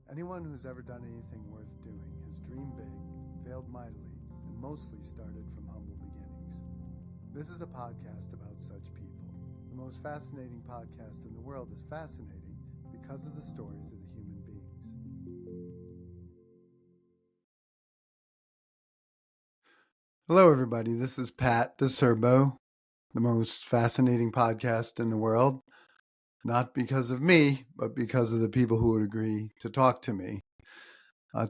Anyone who's ever done anything worth doing has dreamed big, failed mightily, and mostly started from humble beginnings. This is a podcast about such people. The most fascinating podcast in the world is fascinating because of the stories of the human beings. Hello, everybody. This is Pat DiCerbo, the most fascinating podcast in the world. Not because of me, but because of the people who would agree to talk to me.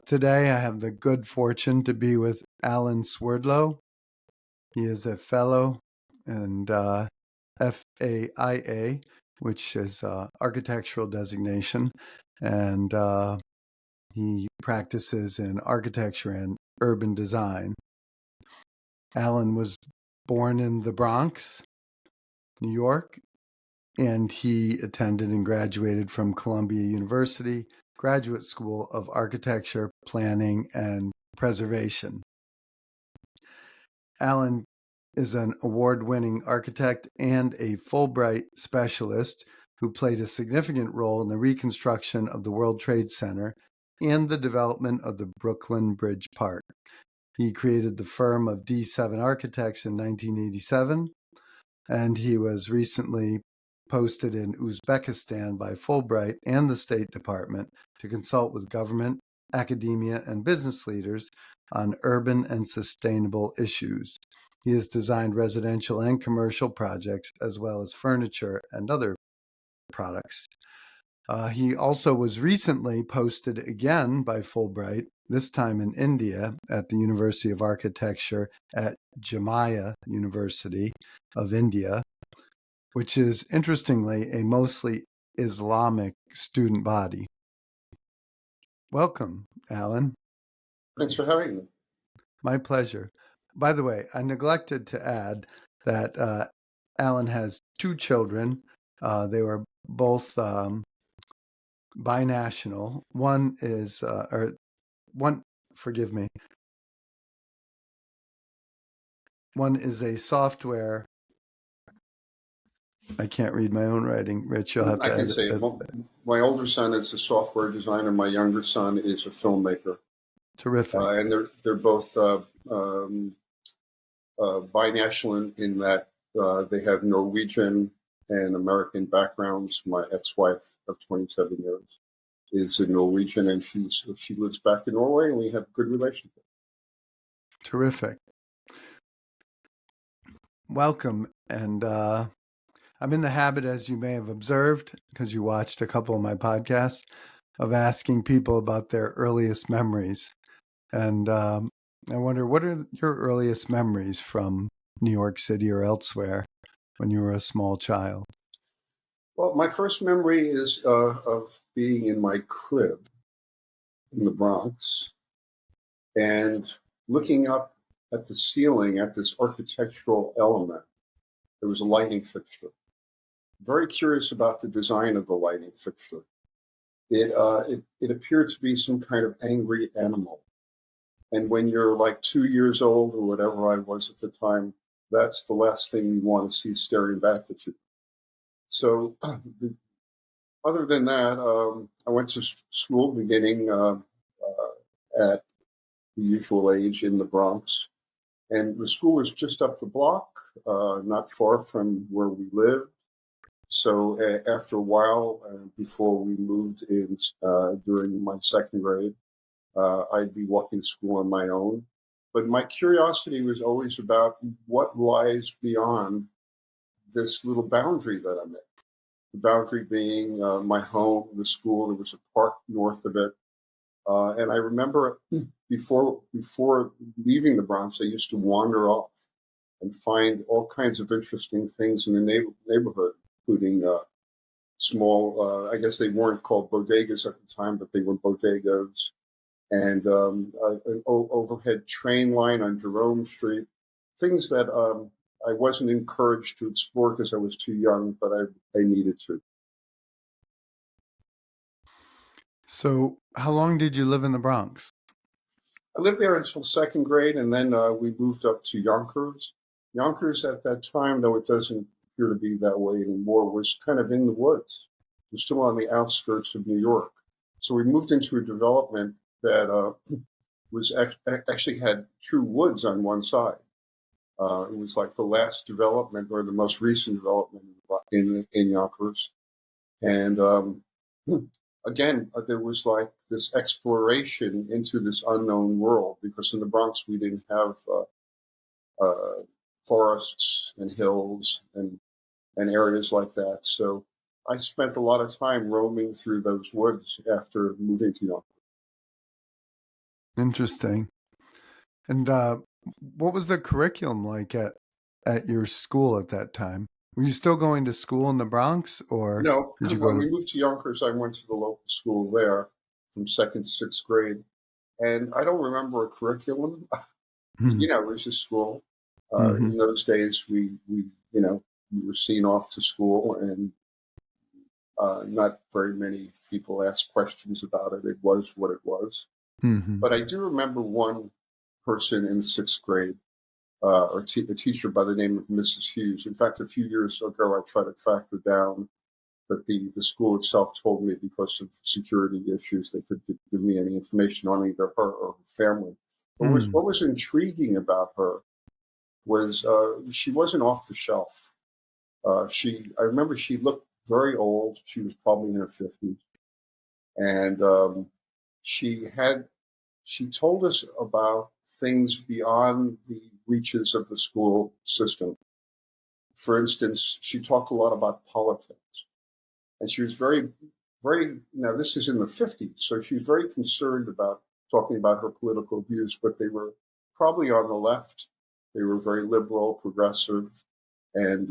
Today, I have the good fortune to be with Allen Swerdlowe. He is a fellow and FAIA, which is architectural designation, and he practices in architecture and urban design. Allen was born in the Bronx, New York, and he attended and graduated from Columbia University Graduate School of Architecture, Planning, and Preservation. Allen is an award-winning architect and a Fulbright specialist who played a significant role in the reconstruction of the World Trade Center and the development of the Brooklyn Bridge Park. He created the firm of D7 Architects in 1987, and he was recently posted in Uzbekistan by Fulbright and the State Department to consult with government, academia, and business leaders on urban and sustainable issues. He has designed residential and commercial projects, as well as furniture and other products. He also was recently posted again by Fulbright, this time in India, at the University of Architecture at Jamia University of India, which is, interestingly, a mostly Islamic student body. Welcome, Allen. Thanks for having me. My pleasure. By the way, I neglected to add that Allen has two children. They were both binational. One is, one is a software. I can't read my own writing. Rich, you'll have to I can say it. My older son is a software designer. My younger son is a filmmaker. Terrific. And they're both binational in that they have Norwegian and American backgrounds. My ex-wife of 27 years is a Norwegian, and she lives back in Norway, and we have a good relationship. Terrific. Welcome. And I'm in the habit, as you may have observed, because you watched a couple of my podcasts, of asking people about their earliest memories. And I wonder, what are your earliest memories from New York City or elsewhere when you were a small child? Well, my first memory is of being in my crib in the Bronx and looking up at the ceiling at this architectural element. There was a lighting fixture. Very curious about the design of the lighting fixture. It appeared to be some kind of angry animal. And when you're like 2 years old or whatever I was at the time, that's the last thing you want to see staring back at you. So other than that, I went to school beginning at the usual age in the Bronx. And the school was just up the block, not far from where we lived. So after a while, before we moved in during my second grade, I'd be walking to school on my own. But my curiosity was always about what lies beyond this little boundary that I'm in. The boundary being my home, the school. There was a park north of it. And I remember before leaving the Bronx, I used to wander off and find all kinds of interesting things in the neighborhood, including small, I guess they weren't called bodegas at the time, but they were bodegas, and an overhead train line on Jerome Street, things that I wasn't encouraged to explore because I was too young, but I needed to. So how long did you live in the Bronx? I lived there until second grade, and then we moved up to Yonkers. Yonkers at that time, though it doesn't appear to be that way anymore, was kind of in the woods. It was still on the outskirts of New York. So we moved into a development that was actually had true woods on one side. It was like the last development or the most recent development in Yonkers. And again, there was like this exploration into this unknown world, because in the Bronx we didn't have forests and hills and areas like that. So I spent a lot of time roaming through those woods after moving to Yonkers. Interesting. And what was the curriculum like at your school at that time? Were you still going to school in the Bronx, or No, did you go when to? we moved to Yonkers, I went to the local school there from second to sixth grade. And I don't remember a curriculum. It was just school. Mm-hmm. In those days, we were seen off to school, and not very many people asked questions about it. It was what it was. Mm-hmm. But I do remember one person in sixth grade, a teacher by the name of Mrs. Hughes. In fact, a few years ago, I tried to track her down, but the school itself told me because of security issues, they couldn't give me any information on either her or her family. But what was intriguing about her was she wasn't off the shelf. I remember she looked very old. She was probably in her 50s. And she told us about things beyond the reaches of the school system. For instance, she talked a lot about politics. And she was very, very, now this is in the 50s, so she was very concerned about talking about her political views, but they were probably on the left. They were very liberal, progressive. And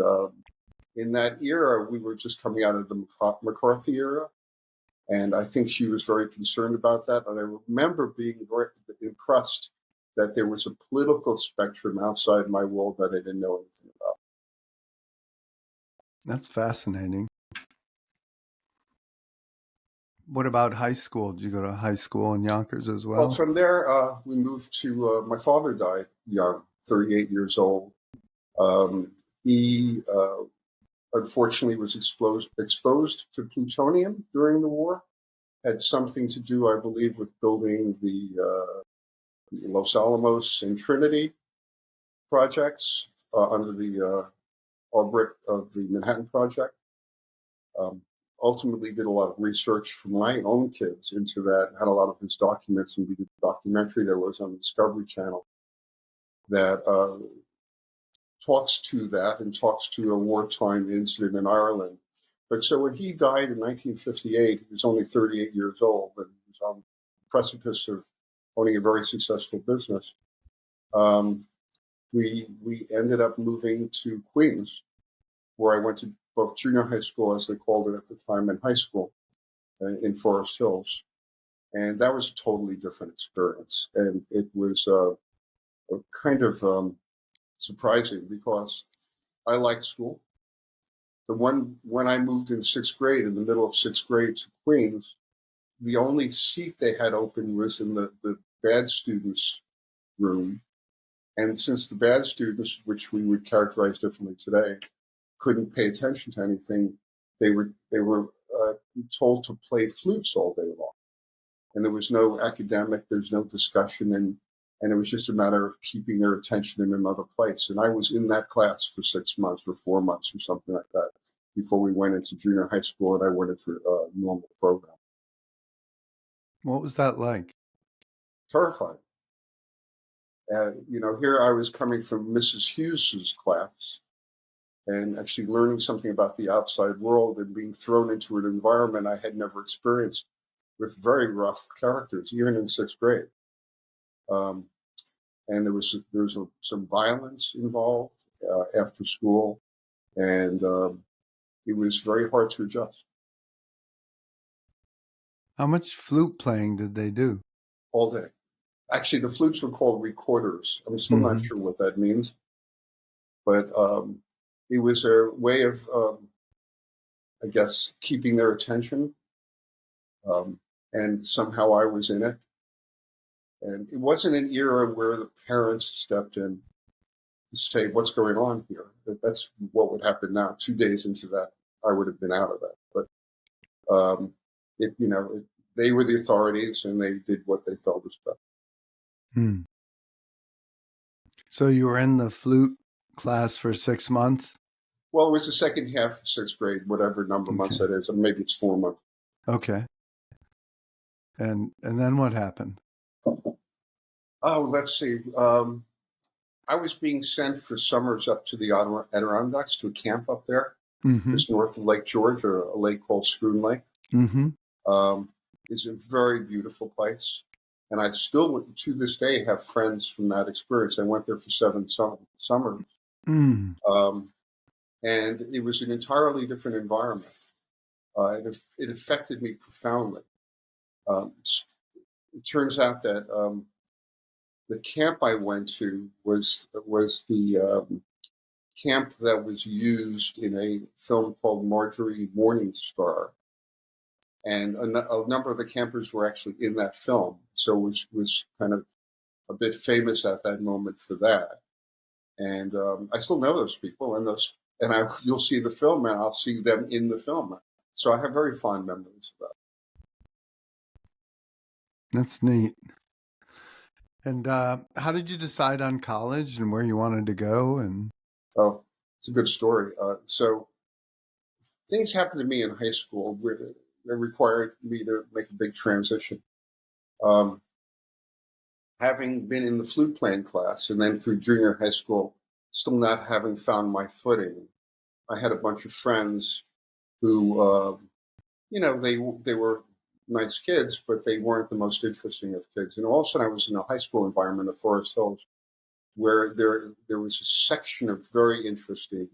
in that era, we were just coming out of the McCarthy era. And I think she was very concerned about that. And I remember being very impressed that there was a political spectrum outside my world that I didn't know anything about. That's fascinating. What about high school? Did you go to high school in Yonkers as Well, well? from there, we moved to, my father died young, 38 years old. He unfortunately was exposed to plutonium during the war. Had something to do, I believe, with building the Los Alamos and Trinity projects under the orbit of the Manhattan Project. Ultimately did a lot of research for my own kids into that, had a lot of his documents, and we did a documentary that was on the Discovery Channel that talks to that and talks to a wartime incident in Ireland. But so when he died in 1958, he was only 38 years old, and he was on the precipice of owning a very successful business. We ended up moving to Queens, where I went to both junior high school, as they called it at the time, and high school in Forest Hills. And that was a totally different experience. And it was kind of surprising because I liked school. When I moved in sixth grade, in the middle of sixth grade to Queens, the only seat they had open was in the bad students' room. And since the bad students, which we would characterize differently today, couldn't pay attention to anything, they were told to play flutes all day long, and there was no academic, there's no discussion, and it was just a matter of keeping their attention in another place. And I was in that class for 6 months or 4 months or something like that before we went into junior high school, and I went into a normal program. What was that like? Terrifying. Here I was coming from Mrs. Hughes's class and actually learning something about the outside world and being thrown into an environment I had never experienced with very rough characters, even in sixth grade. And there was some violence involved after school, and it was very hard to adjust. How much flute playing did they do? All day. Actually, the flutes were called recorders. I'm still not Mm-hmm. sure what that means, but it was a way of, I guess, keeping their attention. And somehow I was in it. And it wasn't an era where the parents stepped in to say, what's going on here? That's what would happen now. 2 days into that, I would have been out of that. But they were the authorities, and they did what they thought was best. Hmm. So you were in the flute class for 6 months? Well, it was the second half of sixth grade, whatever number of months that is. Maybe it's 4 months. Okay. And then what happened? Oh, let's see. I was being sent for summers up to the Adirondacks to a camp up there, Mm-hmm. just north of Lake George, or a lake called Schroon Lake. Mm-hmm. It's a very beautiful place. And I still, to this day, have friends from that experience. I went there for 7 summers. Mm. And it was an entirely different environment. It affected me profoundly. It turns out that the camp I went to was the camp that was used in a film called Marjorie Morningstar, and a number of the campers were actually in that film, so it was kind of a bit famous at that moment for that. And I still know those people, and you'll see the film, and I'll see them in the film. So I have very fond memories of that. That's neat. And how did you decide on college and where you wanted to go? And Oh, it's a good story. So things happened to me in high school where they required me to make a big transition. Um, Having been in the flute playing class and then through junior high school, still not having found my footing, I had a bunch of friends who, they were nice kids, but they weren't the most interesting of kids. And all of a sudden, I was in a high school environment at Forest Hills, where there was a section of very interesting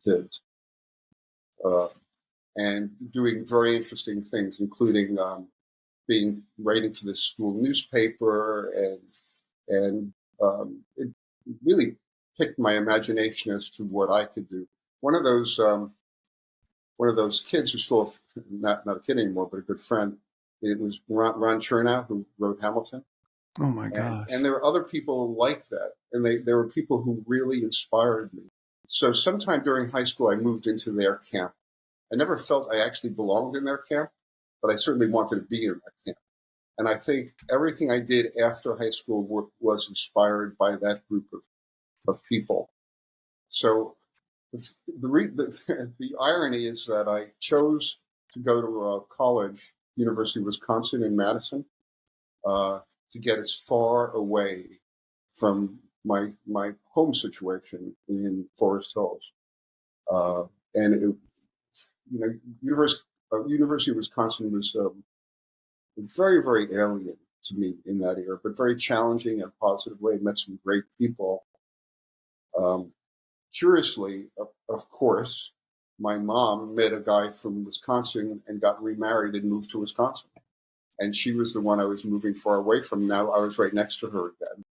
kids, uh, and doing very interesting things, including writing for the school newspaper, and it really piqued my imagination as to what I could do. One of those kids who's still not a kid anymore, but a good friend. It was Ron Chernow, who wrote Hamilton. oh my And gosh. there were other people like that, and there were people who really inspired me. So sometime during high school, I moved into their camp. I never felt I actually belonged in their camp, but I certainly wanted to be in that camp. And I think everything I did after high school was inspired by that group of people. So the irony is that I chose to go to college, University of Wisconsin in Madison, to get as far away from my home situation in Forest Hills. And University of Wisconsin was very, very alien to me in that era, but very challenging in a positive way. Met some great people. Curiously, of course, my mom met a guy from Wisconsin and got remarried and moved to Wisconsin. And she was the one I was moving far away from. Now I was right next to her again.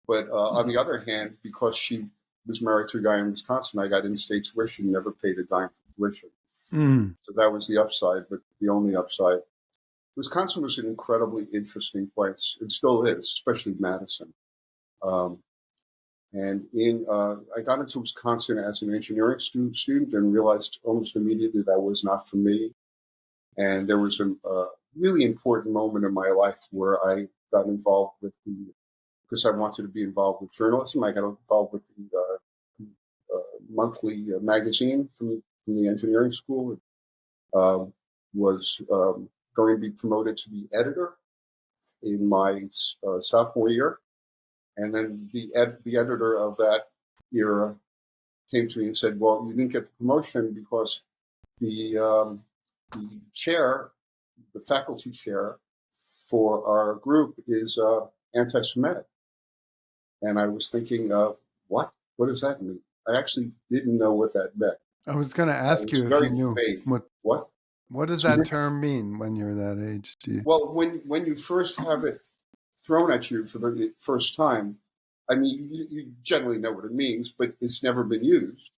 But on the other hand, because she was married to a guy in Wisconsin, I got in-state tuition, never paid a dime for tuition. Mm. So that was the upside, but the only upside. Wisconsin was an incredibly interesting place. It still is, especially Madison. And I got into Wisconsin as an engineering student and realized almost immediately that was not for me. And there was a really important moment in my life where I got involved because I wanted to be involved with journalism. I got involved with the monthly magazine from the engineering school. Was going to be promoted to be editor in my sophomore year. And then the editor of that era came to me and said, well, you didn't get the promotion because the chair, the faculty chair for our group is anti-Semitic. And I was thinking, what? What does that mean? I actually didn't know what that meant. I was going to ask you if very you knew vague. what does Excuse that me? term mean when you're that age? Well, when you first have it thrown at you for the first time, I mean, you generally know what it means, but it's never been used.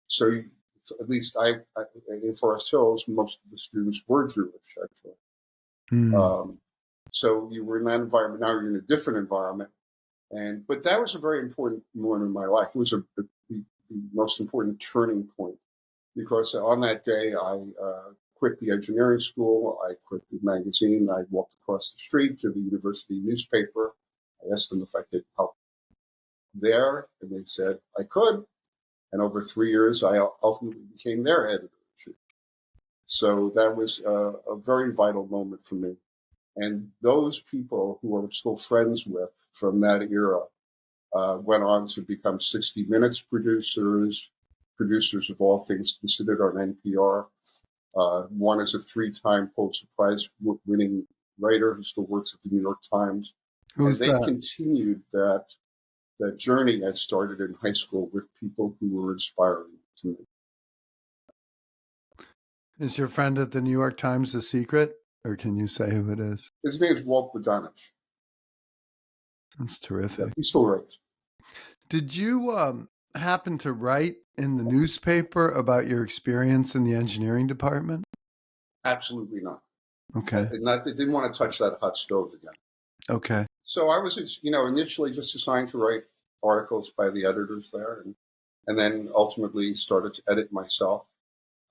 So at least in Forest Hills, most of the students were Jewish, actually. Mm. So you were in that environment. Now you're in a different environment. But that was a very important moment in my life. It was the most important turning point, because on that day I quit the engineering school. I quit the magazine. I walked across the street to the university newspaper. I asked them if I could help there, and they said I could. And over 3 years, I ultimately became their editor-in-chief. So that was a very vital moment for me. And those people who I'm still friends with from that era went on to become 60 Minutes producers of All Things Considered on NPR. One is a 3-time Pulitzer Prize winning writer who still works at the New York Times. Who's and they that? continued that journey I started in high school with people who were inspiring to me. Is your friend at the New York Times a secret, or can you say who it is? His name is Walt Bodanich. That's terrific. Yeah, he still writes. Did you happen to write in the newspaper about your experience in the engineering department? Absolutely not. Okay. They didn't want to touch that hot stove again. Okay. So I was, initially just assigned to write articles by the editors there, and then ultimately started to edit myself.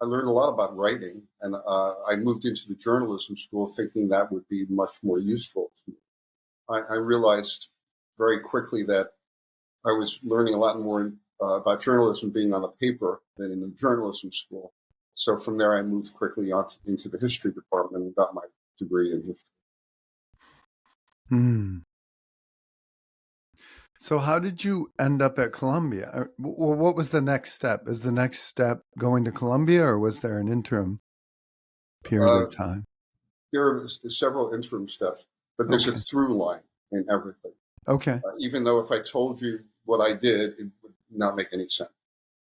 I learned a lot about writing, and I moved into the journalism school thinking that would be much more useful to me. I realized very quickly that I was learning a lot more about journalism being on the paper than in the journalism school. So from there, I moved quickly on into the history department and got my degree in history. So how did you end up at Columbia? Well, what was the next step? Is the next step going to Columbia, or was there an interim period of time? There are several interim steps, but there's a through line in everything. Okay. Even though if I told you what I did, it would not make any sense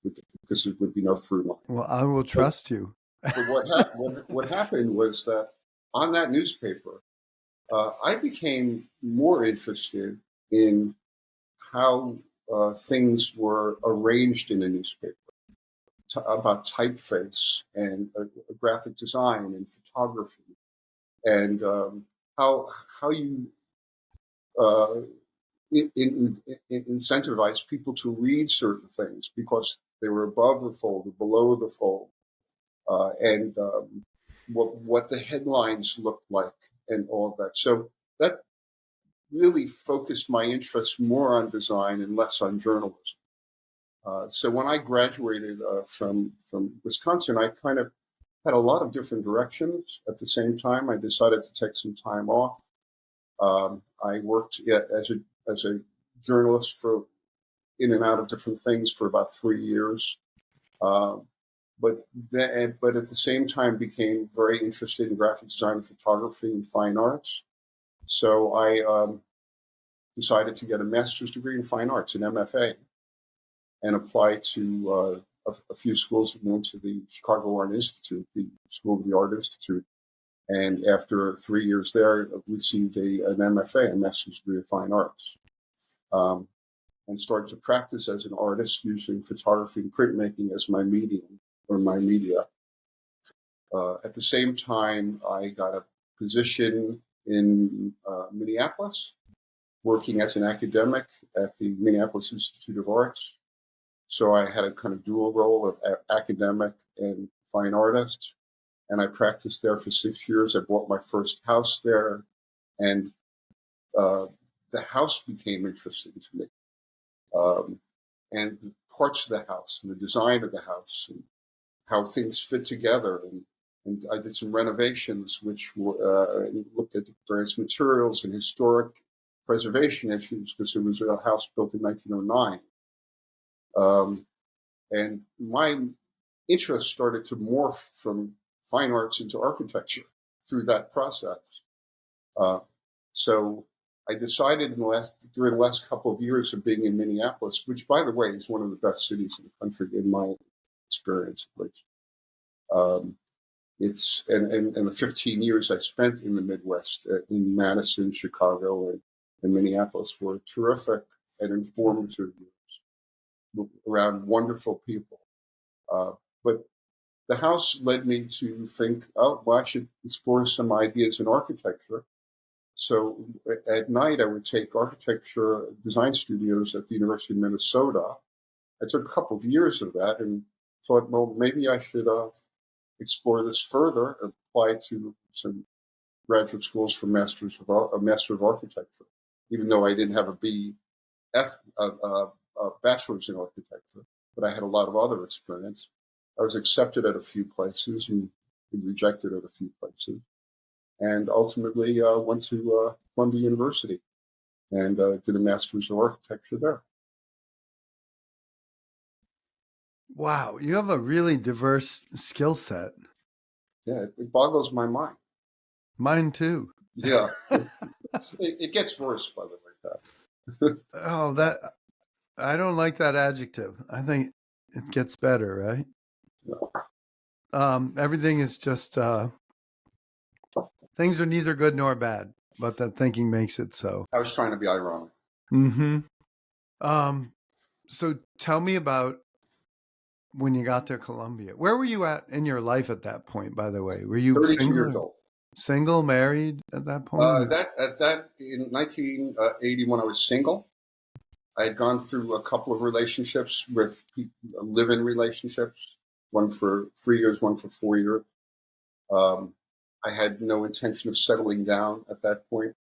because there would be no through line. Well, I will trust you. But what happened was that on that newspaper, I became more interested in how things were arranged in a newspaper, about typeface and graphic design and photography, and how you incentivize people to read certain things because they were above the fold or below the fold, and what the headlines looked like and all of that. So that really focused my interest more on design and less on journalism. So when I graduated from Wisconsin, I kind of had a lot of different directions. At the same time, I decided to take some time off. I worked as a journalist for in and out of different things for about 3 years, but at the same time became very interested in graphic design, photography, and fine arts. So I decided to get a master's degree in fine arts, an MFA, and apply to a few schools. I went to the Chicago Art Institute, the School of the Art Institute, and after 3 years there, received an MFA, a master's degree of fine arts, and started to practice as an artist using photography and printmaking as my medium or my media. At the same time, I got a position in Minneapolis, working as an academic at the Minneapolis Institute of Arts. So I had a kind of dual role of academic and fine artist, and I practiced there for 6 years. I bought my first house there, and the house became interesting to me, and parts of the house and the design of the house and how things fit together. And I did some renovations, which were looked at the various materials and historic preservation issues because it was a house built in 1909. And my interest started to morph from fine arts into architecture through that process. So I decided during the last couple of years of being in Minneapolis, which, by the way, is one of the best cities in the country in my experience, at least. It's and the 15 years I spent in the Midwest, in Madison, Chicago, and Minneapolis, were terrific and informative years around wonderful people. But the house led me to think, oh, well, I should explore some ideas in architecture. So at night, I would take architecture design studios at the University of Minnesota. I took a couple of years of that and thought, well, maybe I should explore this further, apply to some graduate schools for a Master of Architecture, even though I didn't have a bachelor's in architecture, but I had a lot of other experience. I was accepted at a few places and rejected at a few places, and ultimately went to Columbia University and did a Master's of Architecture there. Wow, you have a really diverse skill set. Yeah, it boggles my mind. Mine too. Yeah, it gets worse, by the way, Pat. Oh, that I don't like that adjective. I think it gets better, right? No. Everything is just things are neither good nor bad, but that thinking makes it so. I was trying to be ironic. Mm-hmm. So tell me about when you got to Columbia. Where were you at in your life at that point, by the way? Were you 32 years old. Single, married at that point? That in 1981, I was single. I had gone through a couple of relationships with live-in relationships, one for 3 years, one for 4 years. I had no intention of settling down at that point.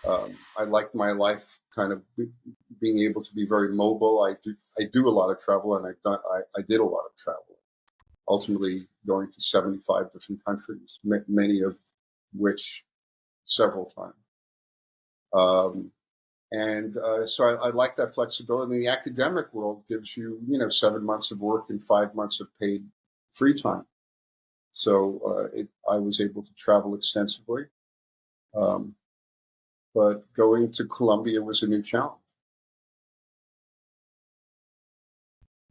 I liked my life kind of being able to be very mobile. I do a lot of travel, and I did a lot of travel. Ultimately, going to 75 different countries, many of which several times. So I like that flexibility. The academic world gives you, 7 months of work and 5 months of paid free time. So I was able to travel extensively. But going to Columbia was a new challenge.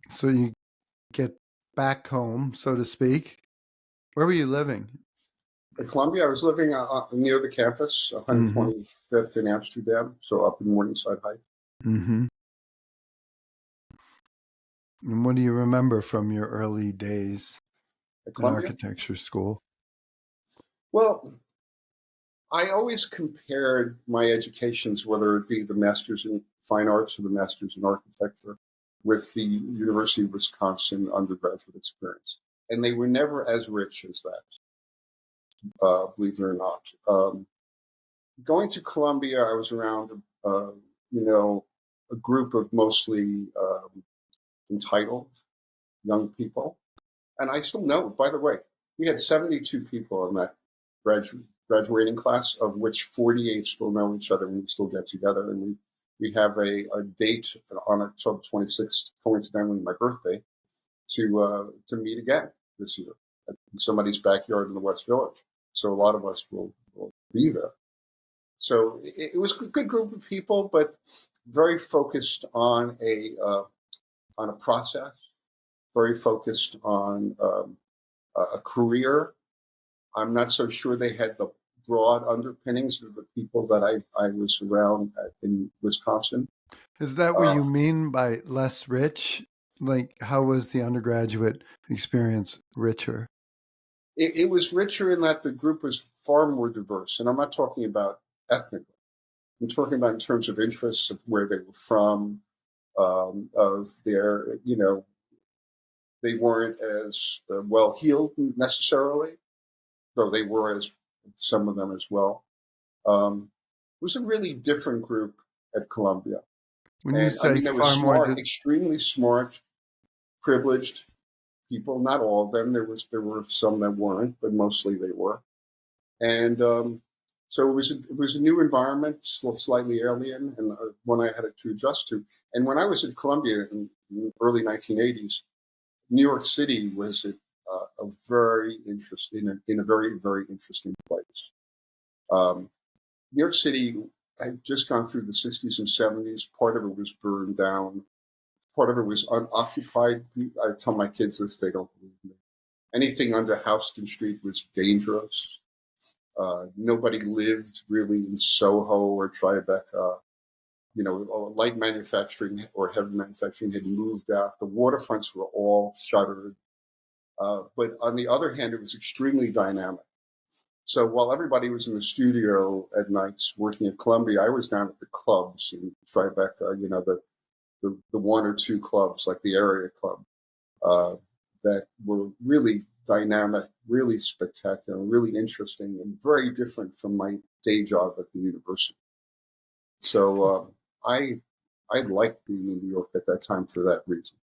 So you get back home, so to speak. Where were you living? At Columbia, I was living near the campus, 125th in Amsterdam, so up in Morningside Heights. Mm-hmm. And what do you remember from your early days in architecture school? Well, I always compared my educations, whether it be the Master's in Fine Arts or the Master's in Architecture, with the University of Wisconsin undergraduate experience. And they were never as rich as that, believe it or not. Going to Columbia, I was around, a group of mostly entitled young people. And I still know, by the way, we had 72 people in that graduating class, of which 48 still know each other and we still get together. And we have a date on October 26th, coincidentally my birthday, to meet again this year in somebody's backyard in the West Village. So a lot of us will be there. So it was a good group of people, but very focused on a process, very focused on a career. I'm not so sure they had the broad underpinnings of the people that I was around in Wisconsin. Is that what you mean by less rich? Like, how was the undergraduate experience richer? It was richer in that the group was far more diverse. And I'm not talking about ethnically. I'm talking about in terms of interests, of where they were from, of their, they weren't as well-heeled necessarily, though they were, as some of them as well. It was a really different group at Columbia. When you say they were far smart, more, extremely smart, privileged people. Not all of them. There were some that weren't, but mostly they were. And so it was a new environment, slightly alien, and one I had to adjust to. And when I was at Columbia in the early 1980s, New York City was a very interesting, in a very, very interesting place. New York City had just gone through the 60s and 70s. Part of it was burned down. Part of it was unoccupied. I tell my kids this, they don't believe me. Anything under Houston Street was dangerous. Nobody lived really in Soho or Tribeca. Light manufacturing or heavy manufacturing had moved out. The waterfronts were all shuttered. But on the other hand, it was extremely dynamic. So while everybody was in the studio at nights working at Columbia, I was down at the clubs in Tribeca, the one or two clubs, like the area club, that were really dynamic, really spectacular, really interesting, and very different from my day job at the university. So I liked being in New York at that time for that reason.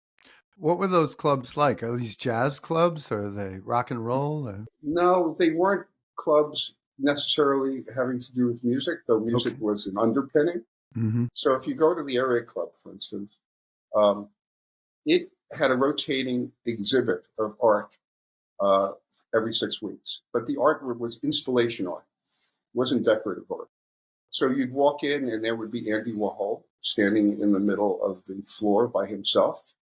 What were those clubs like? Are these jazz clubs or are they rock and roll? No, they weren't clubs necessarily having to do with music, though music Okay. was an underpinning. Mm-hmm. So if you go to the area club, for instance, um, it had a rotating exhibit of art uh, every 6 weeks, but the art was installation art, wasn't decorative art. So you'd walk in and there would be Andy Warhol standing in the middle of the floor by himself,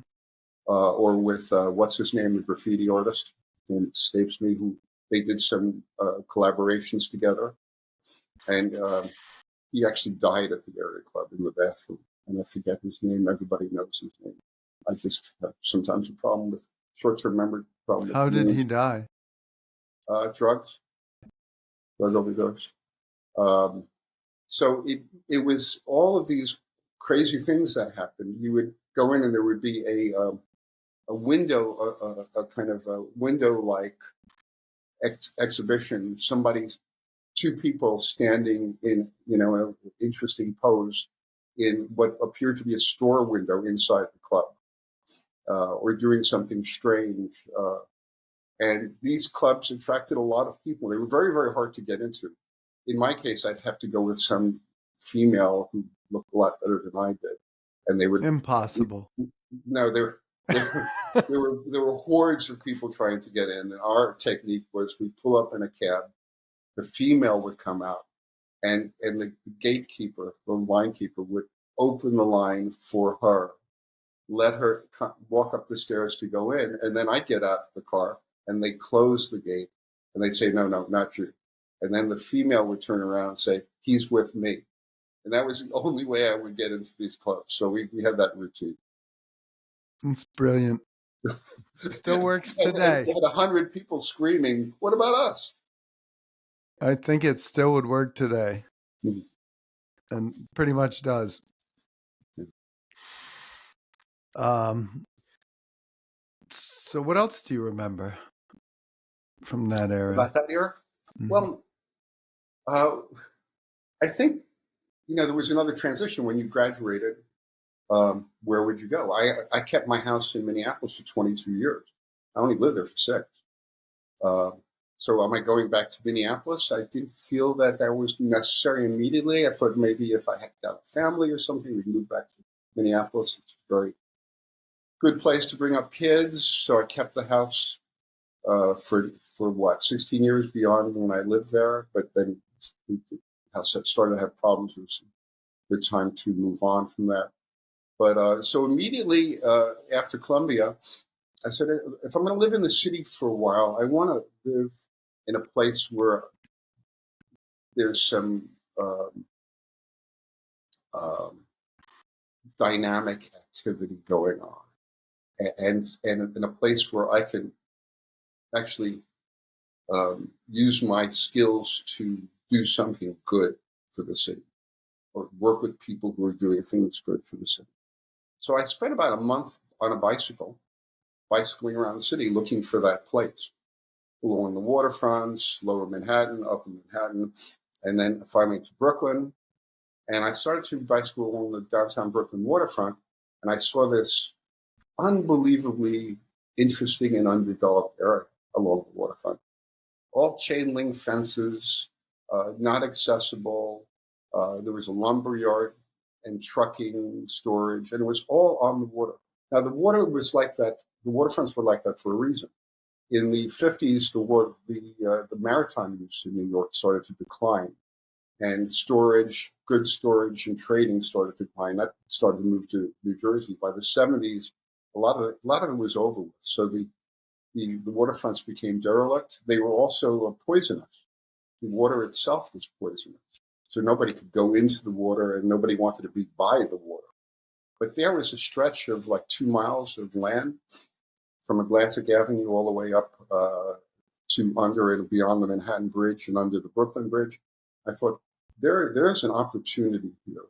or with what's his name, the graffiti artist, and it escapes me, who they did some collaborations together. And he actually died at the area club in the bathroom. And I forget his name. Everybody knows his name. I just have sometimes a problem with short-term memory, problem with How did he names. die? Drugs, drug overdose. Um, so it was all of these crazy things that happened. You would go in and there would be a window, a kind of a window-like exhibition. Two people standing in, an interesting pose in what appeared to be a store window inside the club, or doing something strange. And these clubs attracted a lot of people. They were very, very hard to get into. In my case, I'd have to go with some female who looked a lot better than I did, and they would. Impossible. No, there were hordes of people trying to get in, and our technique was we pull up in a cab, the female would come out, and the gatekeeper, the line keeper, would open the line for her, let her walk up the stairs to go in, and then I get out of the car, and they close the gate, and they'd say, no, not you. And then the female would turn around and say, he's with me. And that was the only way I would get into these clubs. So we had that routine. It's brilliant. Still works And today. you had 100 people screaming, what about us? I think it still would work today. Mhm. And pretty much does. So what else do you remember from that era? About that era? Mm-hmm. Well, I think, there was another transition when you graduated. Where would you go? I kept my house in Minneapolis for 22 years. I only lived there for 6. So am I going back to Minneapolis? I didn't feel that was necessary immediately. I thought maybe if I had got a family or something, we'd move back to Minneapolis. It's a very good place to bring up kids. So I kept the house for 16 years beyond when I lived there. But then the house started to have problems. It was a good time to move on from that. But so immediately after Columbia, I said, if I'm going to live in the city for a while, I want to live in a place where there's some dynamic activity going on, and in a place where I can actually use my skills to do something good for the city, or work with people who are doing things good for the city. So I spent about a month on a bicycling around the city looking for that place, along the waterfronts, lower Manhattan, upper Manhattan, and then finally to Brooklyn. And I started to bicycle along the downtown Brooklyn waterfront, and I saw this unbelievably interesting and undeveloped area along the waterfront. All chain link fences, not accessible. There was a lumber yard and trucking storage, and it was all on the water. Now, the water was like that. The waterfronts were like that for a reason. In the 50s, the maritime use in New York started to decline, and goods storage and trading started to decline. That started to move to New Jersey. By the 70s, a lot of it was over with. So the waterfronts became derelict. They were also poisonous. The water itself was poisonous. So nobody could go into the water, and nobody wanted to be by the water. But there was a stretch of like 2 miles of land from Atlantic Avenue all the way up to under and beyond the Manhattan Bridge and under the Brooklyn Bridge. I thought, there's an opportunity here.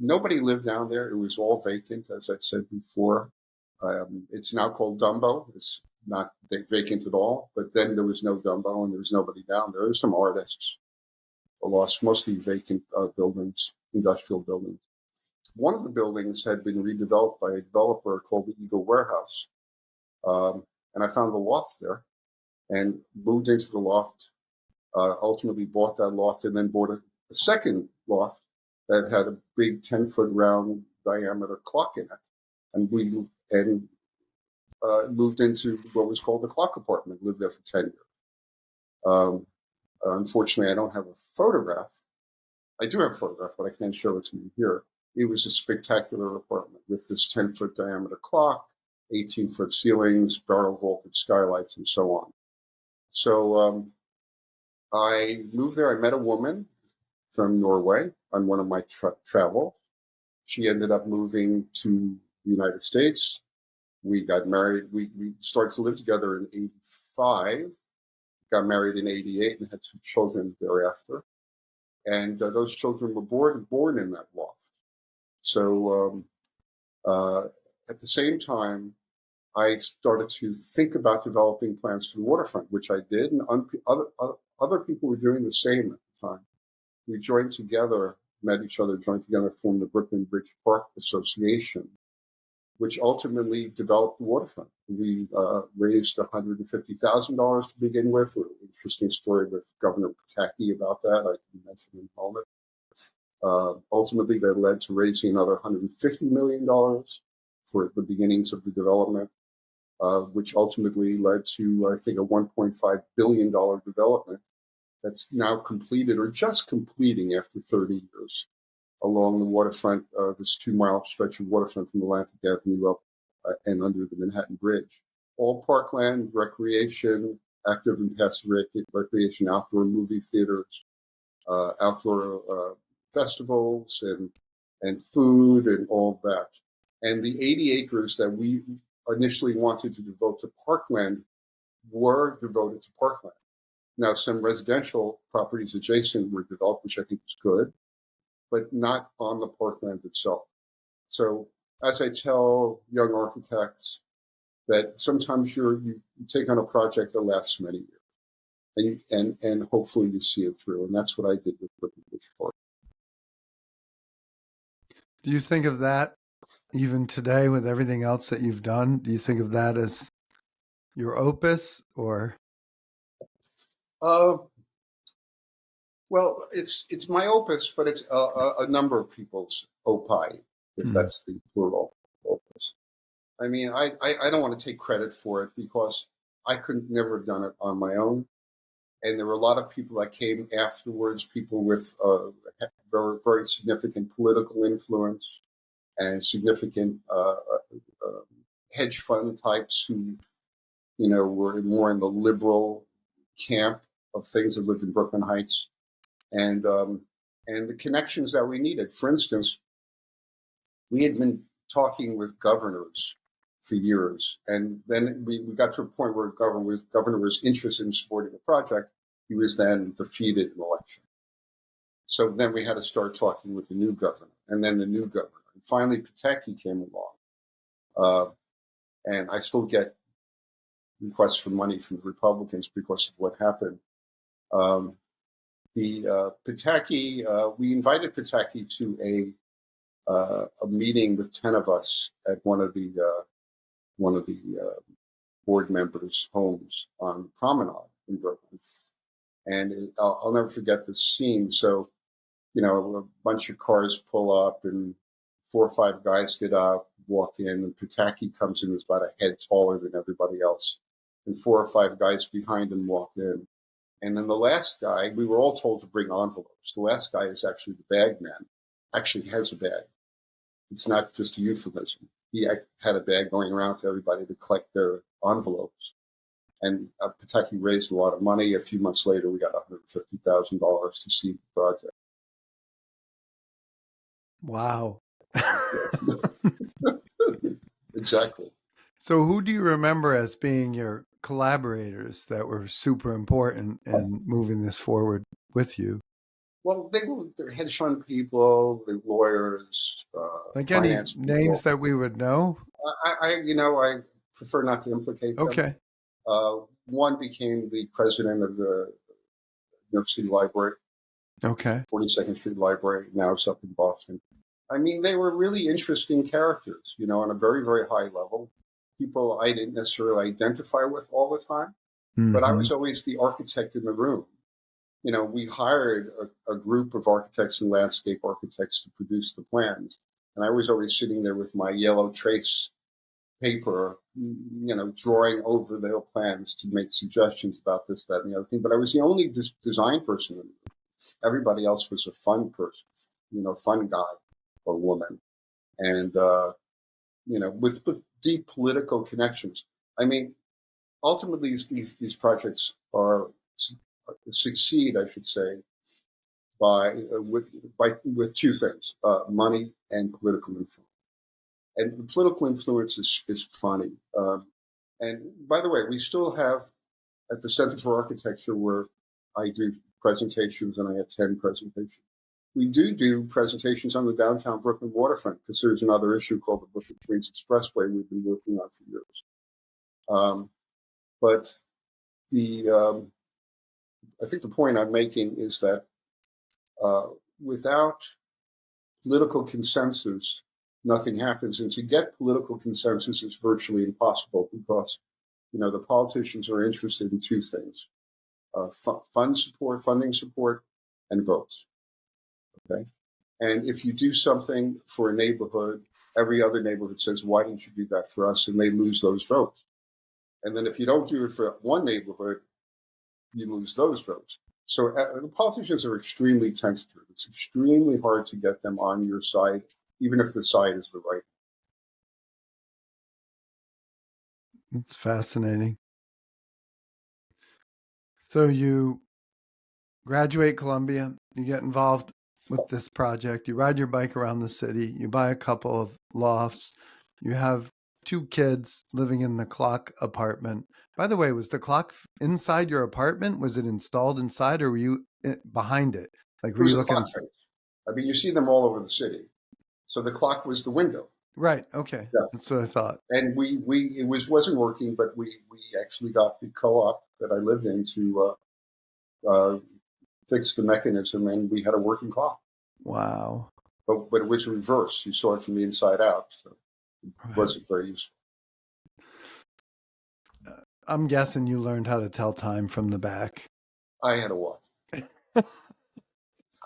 Nobody lived down there. It was all vacant, as I said before. It's now called Dumbo. It's not vacant at all. But then there was no Dumbo and there was nobody down there. There's some artists. I lost mostly vacant buildings, industrial buildings. One of the buildings had been redeveloped by a developer called the Eagle Warehouse. And I found a loft there and moved into the loft, ultimately bought that loft and then bought a second loft that had a big 10-foot round diameter clock in it. And we moved into what was called the clock apartment, lived there for 10 years. Unfortunately, I don't have a photograph. I do have a photograph, but I can't show it to you here. It was a spectacular apartment with this 10-foot diameter clock, 18-foot ceilings, barrel vaulted skylights, and so on. So I moved there. I met a woman from Norway on one of my travels. She ended up moving to the United States. We got married. We started to live together in 85, got married in 88, and had 2 children thereafter. And those children were born in that loft. So at the same time, I started to think about developing plans for the waterfront, which I did, and other people were doing the same at the time. We joined together, met each other, joined together, formed the Brooklyn Bridge Park Association, which ultimately developed the waterfront. We raised $150,000 to begin with. An interesting story with Governor Pataki about that, I can mention in a moment. Ultimately, that led to raising another $150 million for the beginnings of the development, which ultimately led to, I think, a $1.5 billion development that's now completed or just completing after 30 years along the waterfront, this 2-mile stretch of waterfront from Atlantic Avenue up and under the Manhattan Bridge. All parkland, recreation, active and passive recreation, outdoor movie theaters, outdoor festivals and food and all of that. And the 80 acres that we initially wanted to devote to parkland were devoted to parkland. Now, some residential properties adjacent were developed, which I think was good, but not on the parkland itself. So as I tell young architects, that sometimes you take on a project that lasts many years, and hopefully you see it through. And that's what I did with Brooklyn Bridge Park. Do you think of that even today with everything else that you've done? Do you think of that as your opus, or? Well, it's my opus, but it's a number of people's opi, if that's the plural opus. I mean, I don't want to take credit for it because I could never have done it on my own. And there were a lot of people that came afterwards, people with very, very significant political influence and significant hedge fund types who, were more in the liberal camp of things that lived in Brooklyn Heights. And the connections that we needed. For instance, we had been talking with governors for years, and then we got to a point where governor was interested in supporting the project. He was then defeated in election. So then we had to start talking with the new governor, and then the new governor. And finally, Pataki came along. And I still get requests for money from the Republicans because of what happened. Pataki, we invited Pataki to a meeting with 10 of us at one of the board members' homes on Promenade in Brooklyn, and I'll never forget this scene. So, a bunch of cars pull up, and 4 or 5 guys get up, walk in, and Pataki comes in, who's about a head taller than everybody else, and 4 or 5 guys behind him walk in. And then the last guy, we were all told to bring envelopes. The last guy is actually the bag man, actually has a bag. It's not just a euphemism. He had a bag going around to everybody to collect their envelopes. And Pataki raised a lot of money. A few months later, we got $150,000 to seed the project. Wow. Exactly. So who do you remember as being your collaborators that were super important in moving this forward with you? Well, they were hedge fund people, the lawyers, like any finance names people. that we would know? I prefer not to implicate them. Okay. One became the president of the New York City Library, Okay. 42nd Street Library. Now it's up in Boston. I mean, they were really interesting characters, on a very, very high level. People I didn't necessarily identify with all the time, but I Mm-hmm. was always the architect in the room. We hired a group of architects and landscape architects to produce the plans. And I was always sitting there with my yellow trace paper, drawing over their plans to make suggestions about this, that, and the other thing. But I was the only design person in the room. Everybody else was a fun person, fun guy or woman. And, with deep political connections. I mean, ultimately, these projects are succeed, I should say, with two things: money and political influence. And the political influence is funny. And by the way, we still have at the Center for Architecture, where I do presentations and I attend presentations. We do presentations on the downtown Brooklyn waterfront because there's another issue called the Brooklyn Queens Expressway we've been working on for years. But I think the point I'm making is that without political consensus, nothing happens. And to get political consensus is virtually impossible because, the politicians are interested in two things: funding support, and votes. Okay. And if you do something for a neighborhood, every other neighborhood says, "Why didn't you do that for us?" And they lose those votes. And then if you don't do it for one neighborhood, you lose those votes. So the politicians are extremely tentative. It's extremely hard to get them on your side, even if the side is the right. It's fascinating. So you graduate Columbia, you get involved with this project, you ride your bike around the city, you buy a couple of lofts, you have two kids living in the clock apartment. By the way, was the clock inside your apartment? Was it installed inside or were you behind it? Like, It were was you a looking? clock face. I mean, you see them all over the city. So the clock was the window. Right. Okay. Yeah. That's what I thought. And wasn't working, but we actually got the co-op that I lived in to fix the mechanism, and we had a working clock. Wow. But it was reversed. You saw it from the inside out, so it wasn't very useful. I'm guessing you learned how to tell time from the back. I had a watch.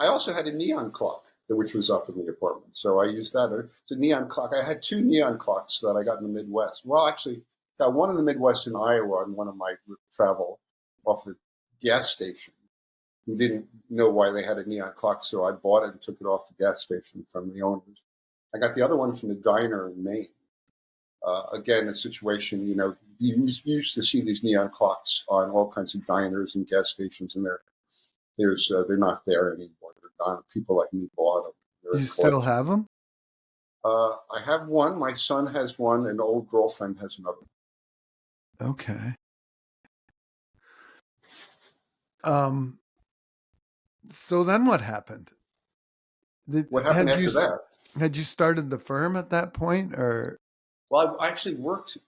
I also had a neon clock, which was up in the apartment. So I used that. It's a neon clock. I had two neon clocks that I got in the Midwest. Well, actually, got one in the Midwest in Iowa on one of my travel off a gas station. We didn't know why they had a neon clock, so I bought it and took it off the gas station from the owners. I got the other one from the diner in Maine. Again, a situation, you used to see these neon clocks on all kinds of diners and gas stations, and they're not there anymore. They're gone. People like me bought them. You still have them? I have one. My son has one. An old girlfriend has another. Okay. So then what happened? What happened after that? Had you started the firm at that point, or? Well, I actually worked.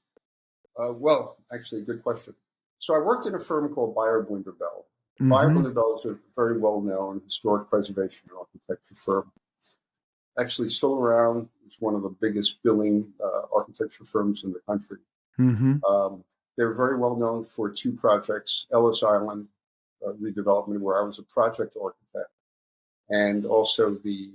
Actually, good question. So I worked in a firm called Beyer Blinder Bell. Beyer Blinder Bell is a very well-known historic preservation and architecture firm. Actually, still around. It's one of the biggest billing architecture firms in the country. They're very well known for two projects: Ellis Island redevelopment, where I was a project architect, and also the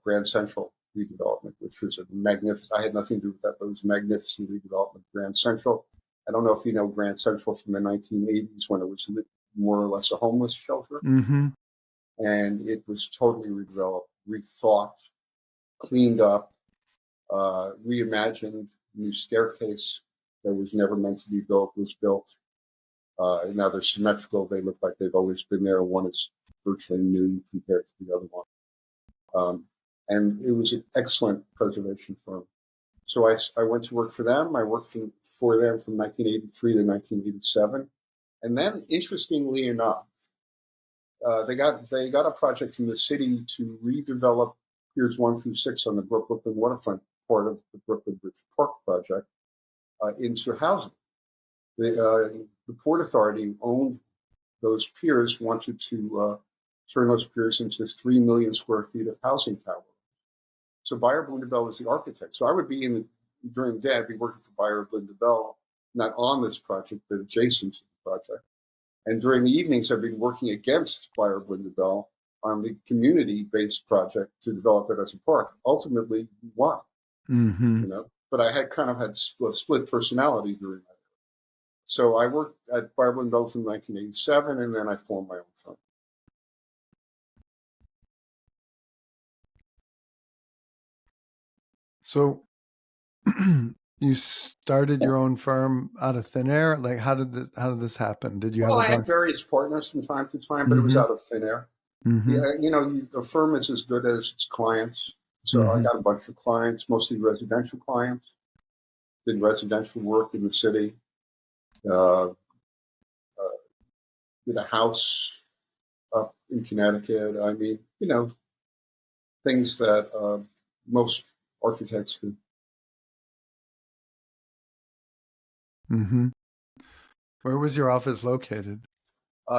Grand Central redevelopment, which was a magnificent. I had nothing to do with that, but it was a magnificent redevelopment. Grand Central. I don't know if you know Grand Central from the 1980s, when it was more or less a homeless shelter, and it was totally redeveloped, rethought, cleaned up, reimagined. New staircase that was never meant to be built was built. Now they're symmetrical. They look like they've always been there. One is virtually new compared to the other one. And it was an excellent preservation firm. So I went to work for them. I worked for them from 1983 to 1987. And then, interestingly enough, they got a project from the city to redevelop Piers 1 through 6 on the Brooklyn waterfront part of the Brooklyn Bridge Park project into housing. the Port Authority owned those piers, wanted to turn those piers into 3 million square feet of housing tower. So Buyer Blundebell was the architect. So I would be during the day, I'd be working for Buyer Blundebell, not on this project, but adjacent to the project. And during the evenings, I'd be working against Buyer Blundebell on the community-based project to develop it as a park. Ultimately, we won, But I had split personality during that. So I worked at Buyer Blundebell from 1987, and then I formed my own firm. So you started your own firm out of thin air? Like, how did this happen? Did you have I had various partners from time to time, but it was out of thin air. Yeah, a firm is as good as its clients. So I got a bunch of clients, mostly residential clients. Did residential work in the city. Did a house up in Connecticut. I mean, things that most architects do. Where was your office located?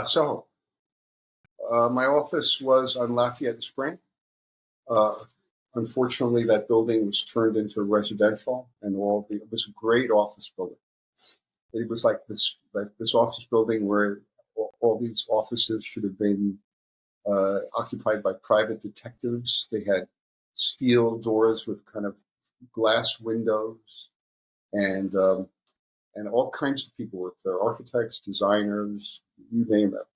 Soho. My office was on Lafayette and Spring. Unfortunately, that building was turned into residential, and it was a great office building. It was like this office building where all these offices should have been occupied by private detectives. They had steel doors with kind of glass windows, and all kinds of people worked there: architects, designers, you name it.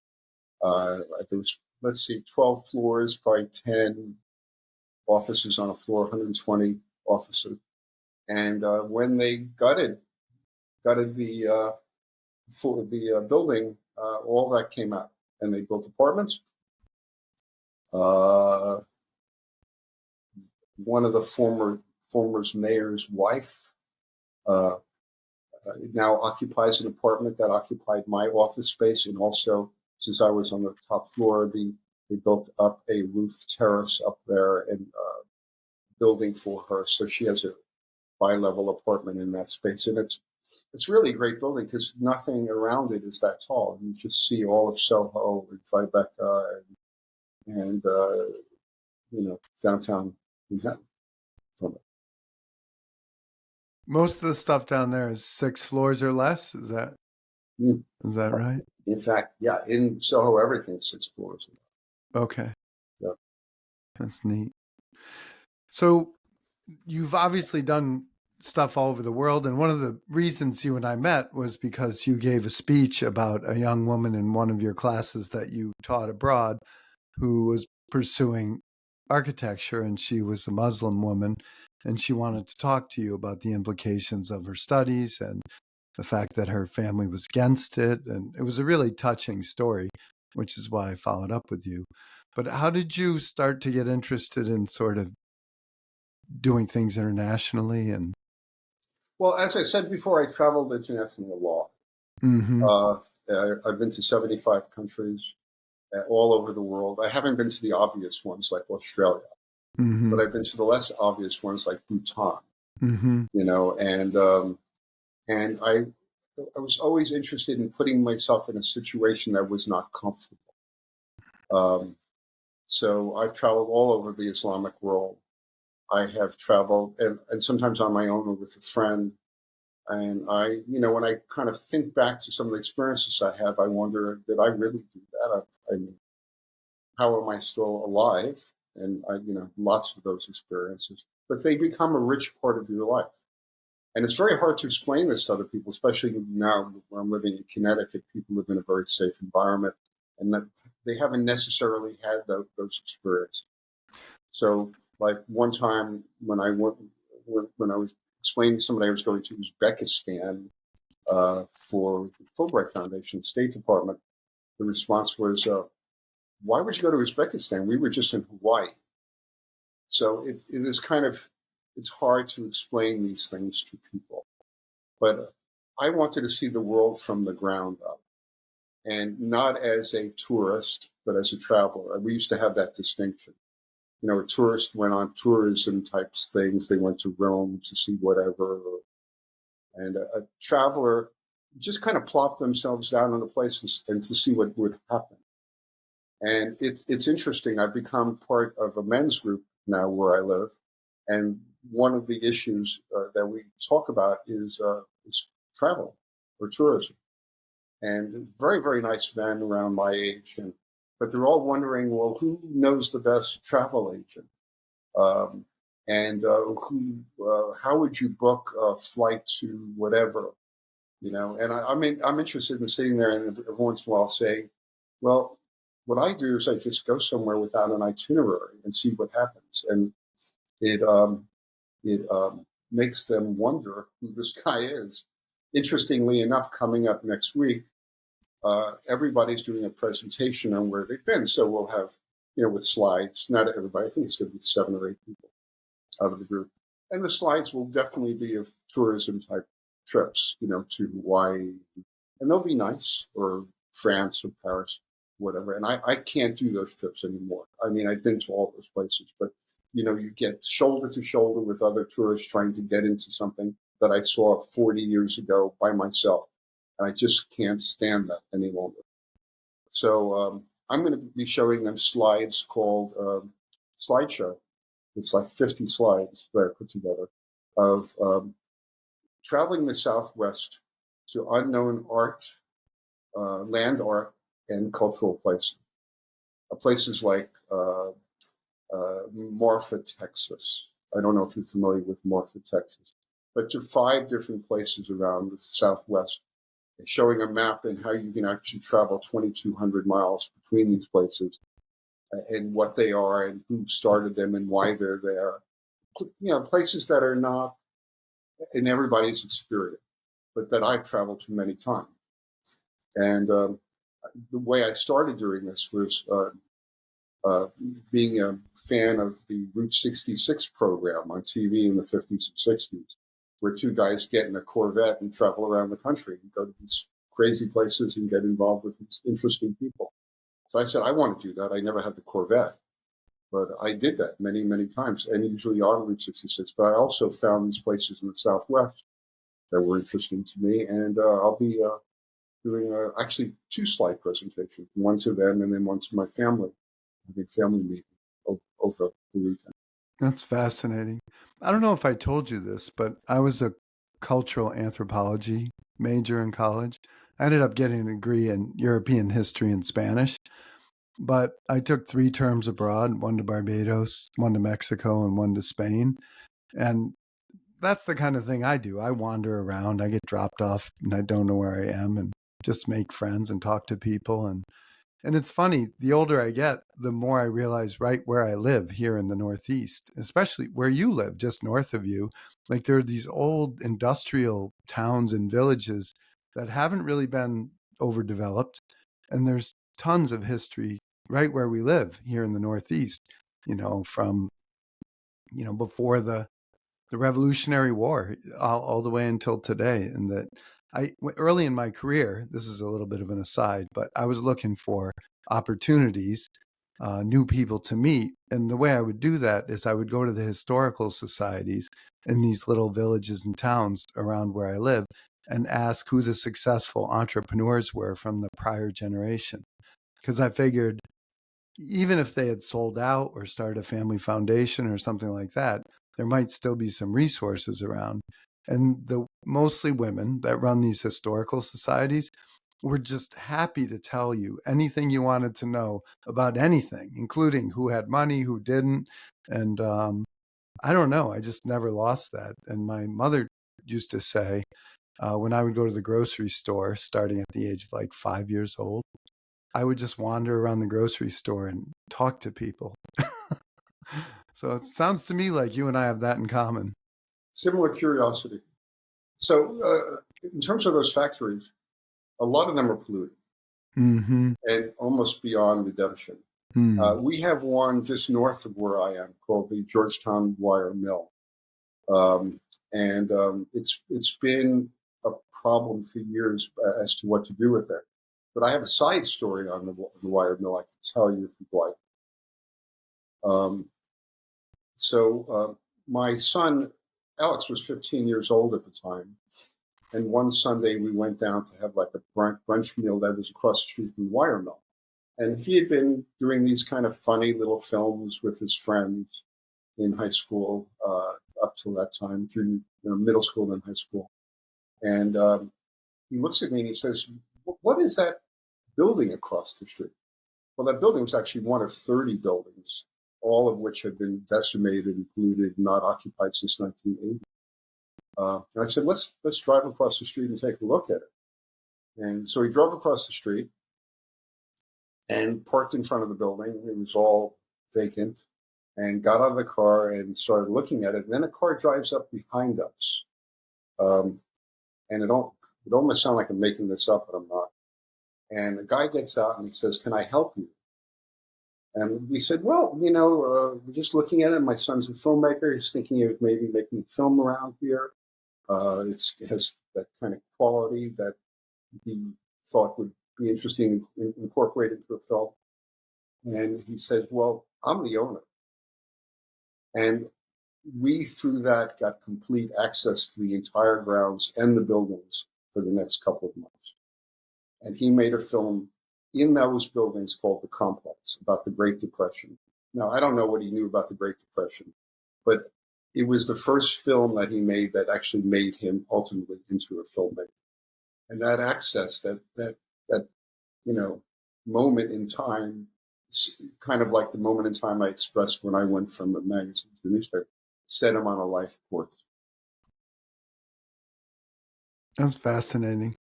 There was, 12 floors, probably 10 offices on a floor, 120 offices. And when they gutted the building, all that came out, and they built apartments. One of the former mayor's wife now occupies an apartment that occupied my office space, and also, since I was on the top floor, they built up a roof terrace up there and building for her, so she has a bi-level apartment in that space, and it's really a great building because nothing around it is that tall. You just see all of Soho and Tribeca and downtown Manhattan from it. Most of the stuff down there is 6 floors or less. Is that right? In fact, yeah, in Soho, everything's 6 floors. Okay. Yeah. That's neat. So you've obviously done stuff all over the world. And one of the reasons you and I met was because you gave a speech about a young woman in one of your classes that you taught abroad who was pursuing architecture, and she was a Muslim woman, and she wanted to talk to you about the implications of her studies and the fact that her family was against it. And it was a really touching story, which is why I followed up with you. But how did you start to get interested in sort of doing things internationally? And well, as I said before, I traveled internationally a lot. I've been to 75 countries all over the world. I haven't been to the obvious ones like Australia, but I've been to the less obvious ones like Bhutan. And I was always interested in putting myself in a situation that was not comfortable. So I've traveled all over the Islamic world. I have traveled, and sometimes on my own or with a friend. And when I kind of think back to some of the experiences I have, I wonder, did I really do that? I mean, how am I still alive? And lots of those experiences, but they become a rich part of your life. And it's very hard to explain this to other people, especially now when I'm living in Connecticut. People live in a very safe environment, and that they haven't necessarily had those experiences. So, like one time when I was explaining to somebody I was going to Uzbekistan for the Fulbright Foundation, State Department, the response was, "Why would you go to Uzbekistan? We were just in Hawaii." So it is kind of, it's hard to explain these things to people. But I wanted to see the world from the ground up, and not as a tourist, but as a traveler. We used to have that distinction. A tourist went on tourism types things. They went to Rome to see whatever. And a traveler just kind of plop themselves down on a place and to see what would happen. And it's interesting. I've become part of a men's group now where I live, and one of the issues that we talk about is travel or tourism. And very, very nice men around my age, but they're all wondering, well, who knows the best travel agent? Um, and how would you book a flight to whatever? And I mean, I'm interested in sitting there and every once in a while saying, well, what I do is I just go somewhere without an itinerary and see what happens. And it makes them wonder who this guy is. Interestingly enough, coming up next week, everybody's doing a presentation on where they've been. So we'll have, with slides, not everybody, I think it's going to be 7 or 8 people out of the group. And the slides will definitely be of tourism type trips, to Hawaii. And they'll be nice, or France or Paris, whatever. And I can't do those trips anymore. I mean, I've been to all those places, but, you get shoulder to shoulder with other tourists trying to get into something that I saw 40 years ago by myself. And I just can't stand that any longer. So I'm going to be showing them slides called Slideshow. It's like 50 slides that I put together of traveling the Southwest to unknown art, land art, and cultural places. Places like Marfa, Texas. I don't know if you're familiar with Marfa, Texas, but to 5 different places around the Southwest, showing a map and how you can actually travel 2,200 miles between these places and what they are and who started them and why they're there. Places that are not in everybody's experience, but that I've traveled to many times. And the way I started doing this was being a fan of the Route 66 program on TV in the 50s and 60s, where 2 guys get in a Corvette and travel around the country and go to these crazy places and get involved with these interesting people. So I said, I want to do that. I never had the Corvette, but I did that many, many times, and usually on Route 66. But I also found these places in the Southwest that were interesting to me, and I'll be doing actually 2 slide presentations, one to them and then one to my family, having family meeting over the weekend. That's fascinating. I don't know if I told you this, but I was a cultural anthropology major in college. I ended up getting a degree in European history and Spanish, but I took 3 terms abroad, one to Barbados, one to Mexico, and one to Spain. And that's the kind of thing I do. I wander around, I get dropped off, and I don't know where I am, and just make friends and talk to people. And it's funny, the older I get, the more I realize right where I live here in the Northeast, especially where you live, just north of you, like there are these old industrial towns and villages that haven't really been overdeveloped. And there's tons of history right where we live here in the Northeast, from, before the Revolutionary War all the way until today. And that early in my career, this is a little bit of an aside, but I was looking for opportunities, new people to meet. And the way I would do that is I would go to the historical societies in these little villages and towns around where I live and ask who the successful entrepreneurs were from the prior generation. Because I figured even if they had sold out or started a family foundation or something like that, there might still be some resources around. And the mostly women that run these historical societies were just happy to tell you anything you wanted to know about anything, including who had money, who didn't. And I don't know, I just never lost that. And my mother used to say, when I would go to the grocery store, starting at the age of like 5 years old, I would just wander around the grocery store and talk to people. So it sounds to me like you and I have that in common. Similar curiosity. So in terms of those factories, a lot of them are polluted and almost beyond redemption. We have one just north of where I am called the Georgetown Wire Mill. It's been a problem for years as to what to do with it. But I have a side story on the wire mill I can tell you if you'd like. My son, Alex, was 15 years old at the time. And one Sunday we went down to have like a brunch meal that was across the street from the wire mill. And he had been doing these kind of funny little films with his friends in high school, up till that time, during middle school and high school. And he looks at me and he says, "What is that building across the street?" Well, that building was actually one of 30 buildings, all of which had been decimated and polluted, not occupied since 1980. And I said, let's drive across the street and take a look at it. And so we drove across the street and parked in front of the building. It was all vacant, and got out of the car and started looking at it. And then a car drives up behind us. And it almost sounds like I'm making this up, but I'm not. And the guy gets out and he says, "Can I help you?" And we said, "Well, we're just looking at it. My son's a filmmaker. He's thinking of maybe making a film around here. It has that kind of quality that he thought would be interesting in incorporated into a film." And he says, "Well, I'm the owner." And we, through that, got complete access to the entire grounds and the buildings for the next couple of months. And he made a film in those buildings called The Complex, about the Great Depression. Now, I don't know what he knew about the Great Depression, but it was the first film that he made that actually made him ultimately into a filmmaker. And that access, that moment in time, kind of like the moment in time I expressed when I went from a magazine to a newspaper, set him on a life course. That's fascinating.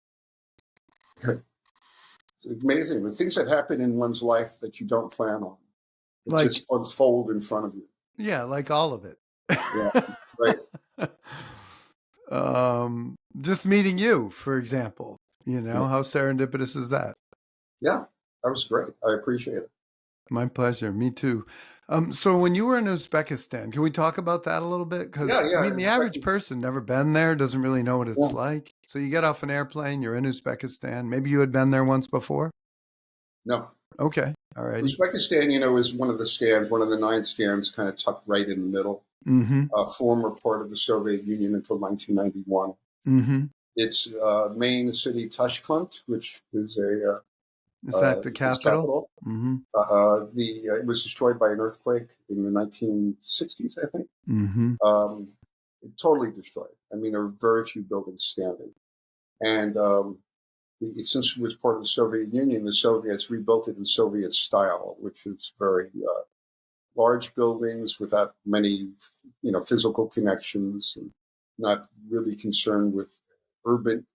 It's amazing. The things that happen in one's life that you don't plan on, just unfold in front of you. Yeah, like all of it. Yeah, right. Just meeting you, for example, how serendipitous is that? Yeah, that was great. I appreciate it. My pleasure. Me too. So when you were in Uzbekistan, can we talk about that a little bit? Because the average person never been there, doesn't really know what it's like. So you get off an airplane, you're in Uzbekistan. Maybe you had been there once before? No. Okay. All right. Uzbekistan, is one of the 9 stands, kind of tucked right in the middle. Mm-hmm. Former part of the Soviet Union until 1991. Mm-hmm. Its main city, Tashkent, which is is that the capital? Mm-hmm. It was destroyed by an earthquake in the 1960s, I think. Mm-hmm. Totally destroyed. There were very few buildings standing. And since it was part of the Soviet Union, the Soviets rebuilt it in Soviet style, which is very large buildings without many, physical connections, and not really concerned with urban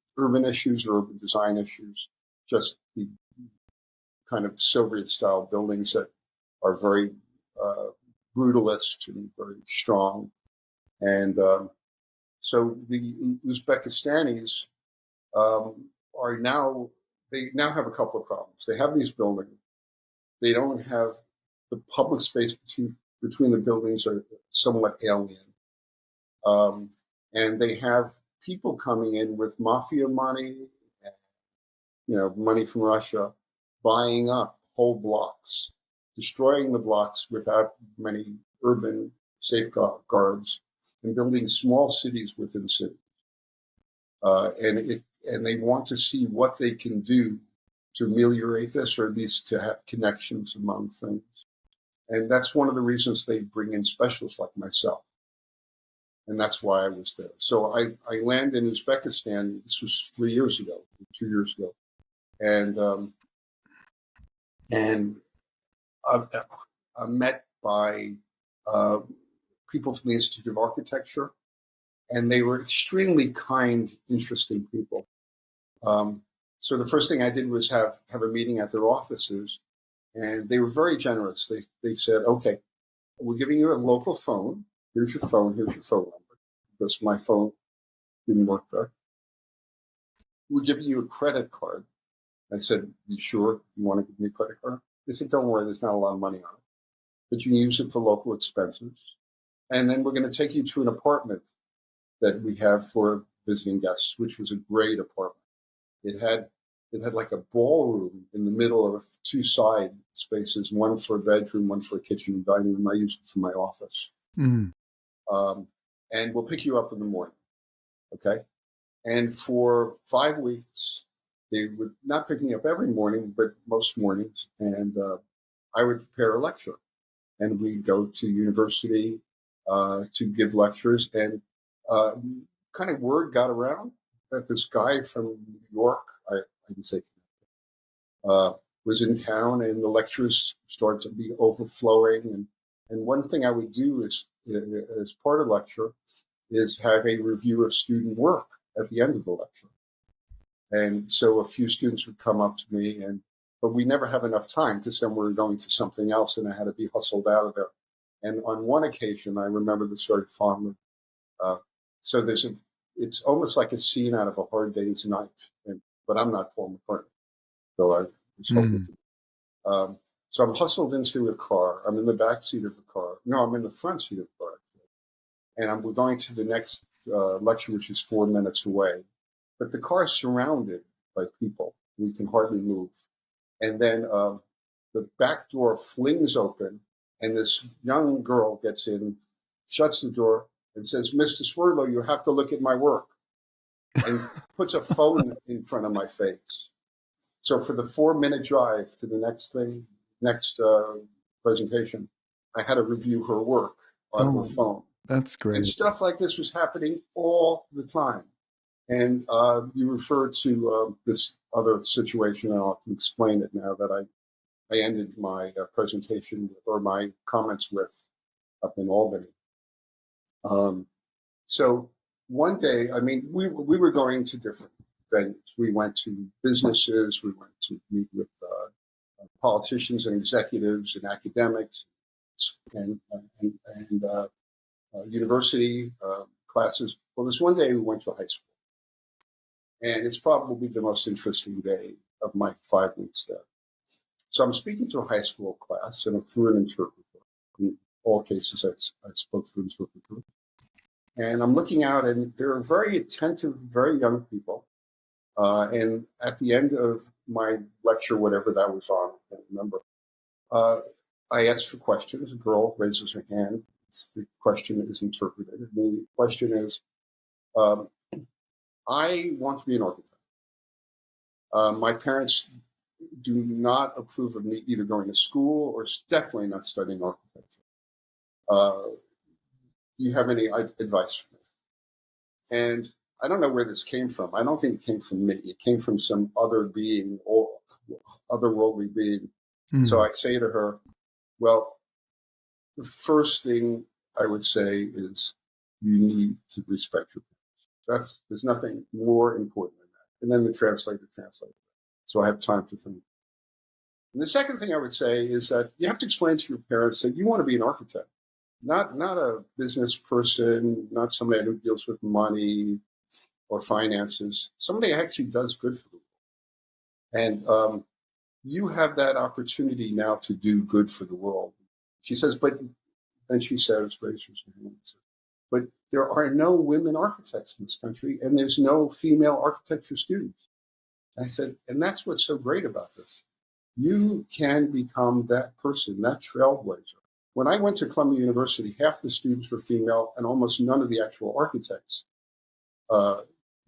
issues or urban design issues. Just the kind of Soviet-style buildings that are very brutalist and very strong. And so the Uzbekistanis they now have a couple of problems. They have these buildings. They don't have the public space between the buildings are somewhat alien. And they have people coming in with mafia money, and, money from Russia, buying up whole blocks, destroying the blocks without many urban safeguards, and building small cities within cities. And they want to see what they can do to ameliorate this, or at least to have connections among things. And that's one of the reasons they bring in specialists like myself. And that's why I was there. So I landed in Uzbekistan. This was 2 years ago. And I'm met by people from the Institute of Architecture, and they were extremely kind, interesting people. So the first thing I did was have a meeting at their offices, and they were very generous. They said, "Okay, we're giving you a local phone. Here's your phone number," because my phone didn't work there. "We're giving you a credit card." I said, "You sure you want to give me a credit card?" They said, "Don't worry, there's not a lot of money on it, but you can use it for local expenses. And then we're going to take you to an apartment that we have for visiting guests," which was a great apartment. It had like a ballroom in the middle of 2 side spaces, one for a bedroom, one for a kitchen and dining room. I used it for my office. Mm. And we'll pick you up in the morning. Okay. And for 5 weeks, they would not pick me up every morning, but most mornings. And I would prepare a lecture. And we'd go to university to give lectures. And kind of word got around that this guy from New York, I didn't say, was in town, and the lectures started to be overflowing. And one thing I would do is, as part of lecture, is have a review of student work at the end of the lecture. And so a few students would come up to me, but we never have enough time because then we're going to something else, and I had to be hustled out of there. And on one occasion, I remember this very fondly. So it's almost like a scene out of A Hard Day's Night, but I'm not Paul McCartney, so I was hoping to. So I'm hustled into a car. I'm in the back seat of the car. No, I'm in the front seat of the car. And we're going to the next lecture, which is 4 minutes away. But the car is surrounded by people. We can hardly move. And then the back door flings open, and this young girl gets in, shuts the door, and says, "Mr. Swerdlowe, you have to look at my work," and puts a phone in front of my face. So for the 4-minute drive to the next presentation, I had to review her work on her phone. That's great. And stuff like this was happening all the time. And you referred to this other situation, and I'll explain it now that I ended my presentation or my comments with up in Albany. So one day, I mean, we were going to different venues. We went to businesses. We went to meet with politicians and executives and academics and university classes. Well, this one day we went to a high school. And it's probably the most interesting day of my 5 weeks there. So I'm speaking to a high school class, and I'm through an interpreter. In all cases, I spoke through an interpreter. And I'm looking out, and there are very attentive, very young people. And at the end of my lecture, whatever that was on, I can't remember, I asked for questions. A girl raises her hand. The question is interpreted. And the question is, I want to be an architect. My parents do not approve of me either going to school or definitely not studying architecture. Do you have any advice for me? And I don't know where this came from. I don't think it came from me. It came from some other being or otherworldly being. So I say to her, well, the first thing I would say is you need to respect your parents. There's nothing more important than that. And then the translator translates. So I have time to think. And the second thing I would say is that you have to explain to your parents that you want to be an architect, not a business person, not somebody who deals with money or finances, somebody who actually does good for the world. And you have that opportunity now to do good for the world. She says, but then she says, raises her hand, but there are no women architects in this country, and there's no female architecture students. And I said, and that's what's so great about this. You can become that person, that trailblazer. When I went to Columbia University, half the students were female, and almost none of the actual architects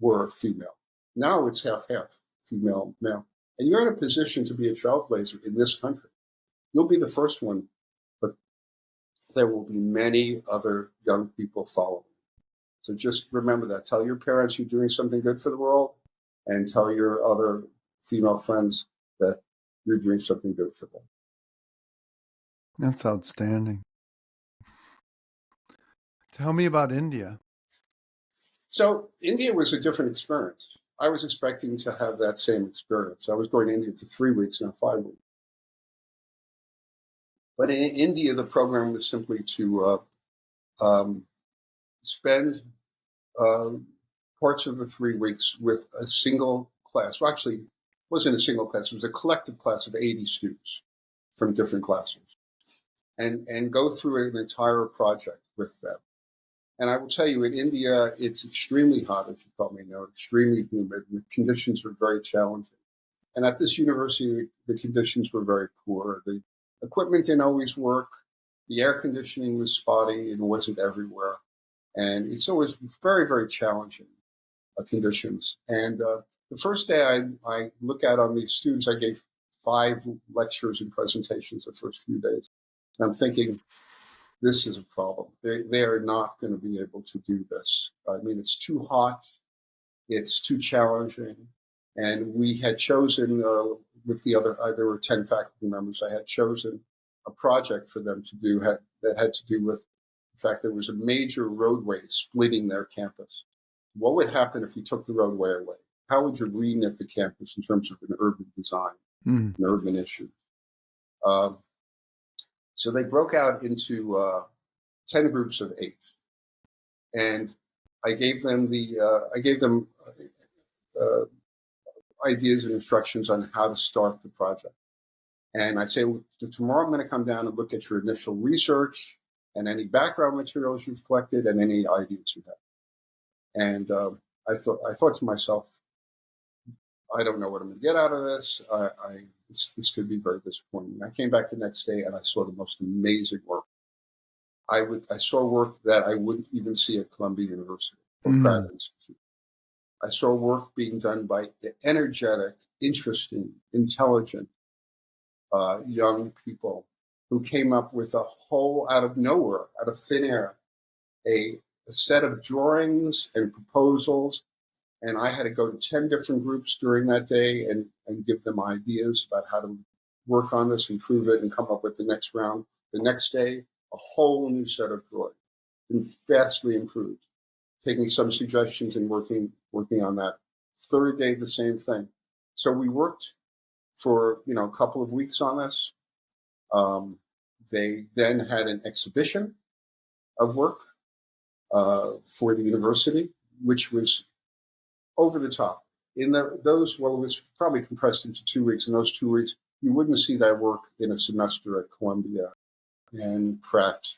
were female. Now it's half-half, female, male. And you're in a position to be a trailblazer in this country. You'll be the first one, but there will be many other young people following. So just remember that. Tell your parents you're doing something good for the world, and tell your other female friends that you're doing something good for them. That's outstanding. Tell me about India. So India was a different experience. I was expecting to have that same experience. I was going to India for 3 weeks, not 5 weeks. But in India, the program was simply to spend parts of the 3 weeks with a single class. Well, actually, it wasn't a single class. It was a collective class of 80 students from different classrooms. And go through an entire project with them. And I will tell you, in India, it's extremely hot, as you probably know, extremely humid. And the conditions were very challenging. And at this university, the conditions were very poor. The equipment didn't always work. The air conditioning was spotty and wasn't everywhere. And so it was very, very challenging. conditions. And the first day I look out on these students, I gave 5 lectures and presentations the first few days. And I'm thinking, this is a problem. They are not going to be able to do this. I mean, it's too hot. It's too challenging. And we had chosen, with the other, there were 10 faculty members, I had chosen a project for them to do that had to do with the fact there was a major roadway splitting their campus. What would happen if you took the roadway away? How would you reknit the campus in terms of an urban design, an urban issue? So they broke out into 10 groups of 8, and I gave them ideas and instructions on how to start the project. And I'd say, tomorrow I'm going to come down and look at your initial research and any background materials you've collected and any ideas you have. And I thought to myself, I don't know what I'm going to get out of this. This could be very disappointing. I came back the next day and I saw the most amazing work. I saw work that I wouldn't even see at Columbia University or Pratt Institute. I saw work being done by energetic, interesting, intelligent young people who came up with a whole, out of nowhere, out of thin air, a set of drawings and proposals. And I had to go to 10 different groups during that day and give them ideas about how to work on this, improve it, and come up with the next round. The next day, a whole new set of drawings, and vastly improved. Taking some suggestions and working on that. Third day, the same thing. So we worked for a couple of weeks on this. They then had an exhibition of work for the university, which was over the top. It was probably compressed into 2 weeks. In those 2 weeks, you wouldn't see that work in a semester at Columbia and Pratt.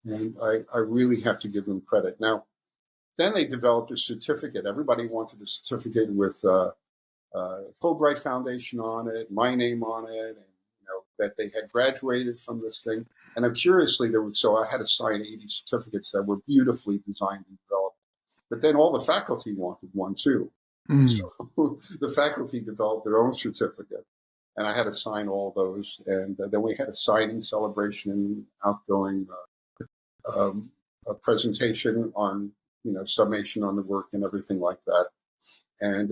And I really have to give them credit. Now, then they developed a certificate. Everybody wanted a certificate with Fulbright Foundation on it, my name on it, and that they had graduated from this thing. And curiously, so I had to sign 80 certificates that were beautifully designed and developed. But then all the faculty wanted one too. So the faculty developed their own certificate, and I had to sign all those. And then we had a signing celebration, outgoing a presentation on summation on the work and everything like that. And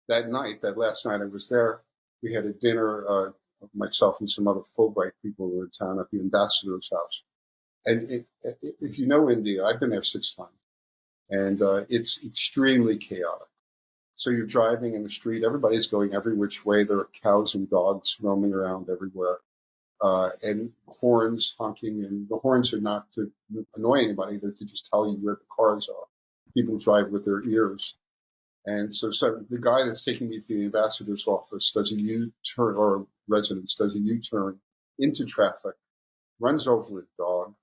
that last night I was there, we had a dinner, myself and some other Fulbright people who were in town at the ambassador's house. And if you know India, I've been there 6 times, and it's extremely chaotic. So you're driving in the street, everybody's going every which way. There are cows and dogs roaming around everywhere, and horns honking. And the horns are not to annoy anybody, they're to just tell you where the cars are. People drive with their ears. And so the guy that's taking me to the ambassador's office does a U-turn, or residence does a U-turn into traffic, runs over a dog,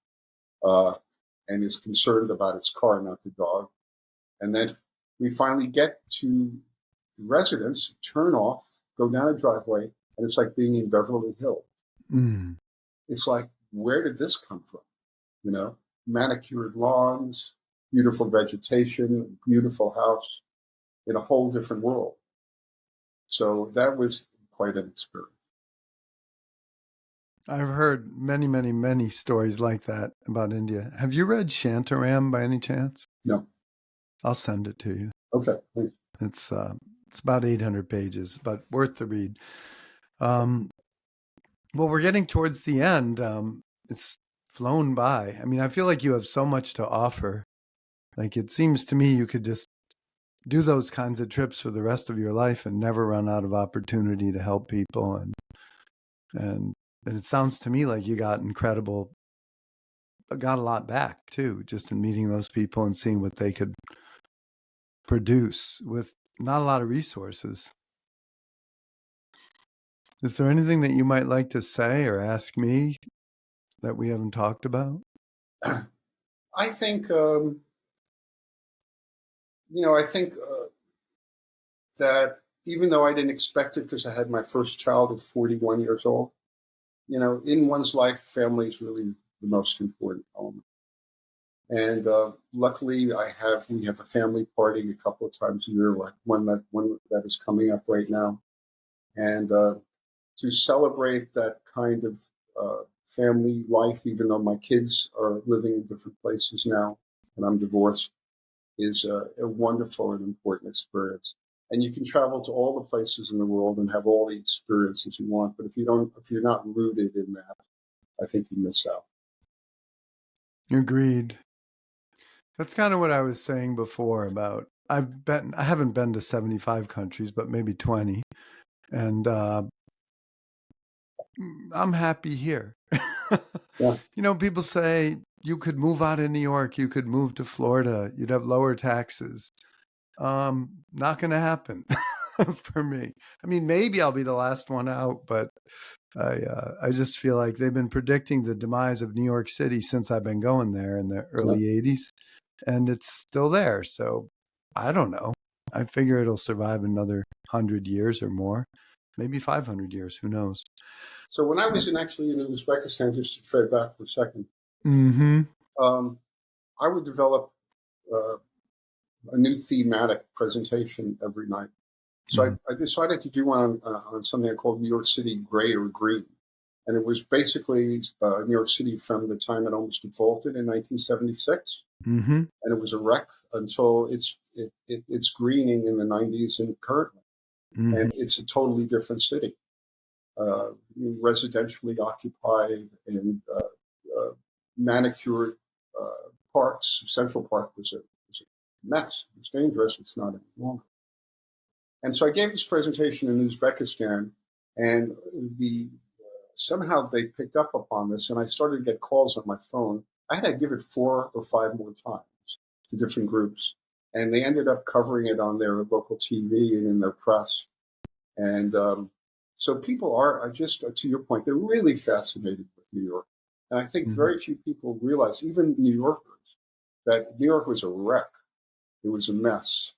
and is concerned about its car, not the dog. And then we finally get to the residence, turn off, go down a driveway, and it's like being in Beverly Hills. It's like, where did this come from? Manicured lawns, beautiful vegetation, beautiful house, in a whole different world. So that was quite an experience. I've heard many, many, many stories like that about India. Have you read Shantaram by any chance? No. I'll send it to you. Okay, thanks. It's about 800 pages, but worth the read. Well, we're getting towards the end. It's flown by. I mean, I feel like you have so much to offer. Like, it seems to me you could just do those kinds of trips for the rest of your life and never run out of opportunity to help people. And it sounds to me like you got a lot back too, just in meeting those people and seeing what they could produce with not a lot of resources. Is there anything that you might like to say or ask me that we haven't talked about? I think, that even though I didn't expect it because I had my first child at 41 years old, in one's life, family is really the most important element. And luckily, we have a family party a couple of times a year, like one that is coming up right now, and to celebrate that kind of family life, even though my kids are living in different places now, and I'm divorced, is a wonderful and important experience. And you can travel to all the places in the world and have all the experiences you want, but if you're not rooted in that, I think you miss out. Agreed. That's kind of what I was saying before about I haven't been to 75 countries, but maybe 20. And I'm happy here. Yeah. People say you could move out of New York, you could move to Florida, you'd have lower taxes. Not going to happen for me. I mean, maybe I'll be the last one out, but I just feel like they've been predicting the demise of New York City since I've been going there in the early 80s, and it's still there. So I don't know. I figure it'll survive another 100 years or more, maybe 500 years. Who knows? So when I was actually in Uzbekistan, just to tread back for a second, Mm-hmm. I would develop a new thematic presentation every night. So I decided to do one on something I called New York City Gray or Green. And it was basically New York City from the time it almost defaulted in 1976. Mm-hmm. And it was a wreck until it's greening in the 90s and currently. Mm-hmm. And it's a totally different city. Residentially occupied and manicured parks. Central Park was a mess. It's dangerous. It's not any longer. And so I gave this presentation in Uzbekistan, and somehow they picked up upon this, and I started to get calls on my phone. I had to give it 4 or 5 more times to different groups, and they ended up covering it on their local TV and in their press. And so people are just, to your point, they're really fascinated with New York. And I think very few people realize, even New Yorkers, that New York was a wreck. It was a mess.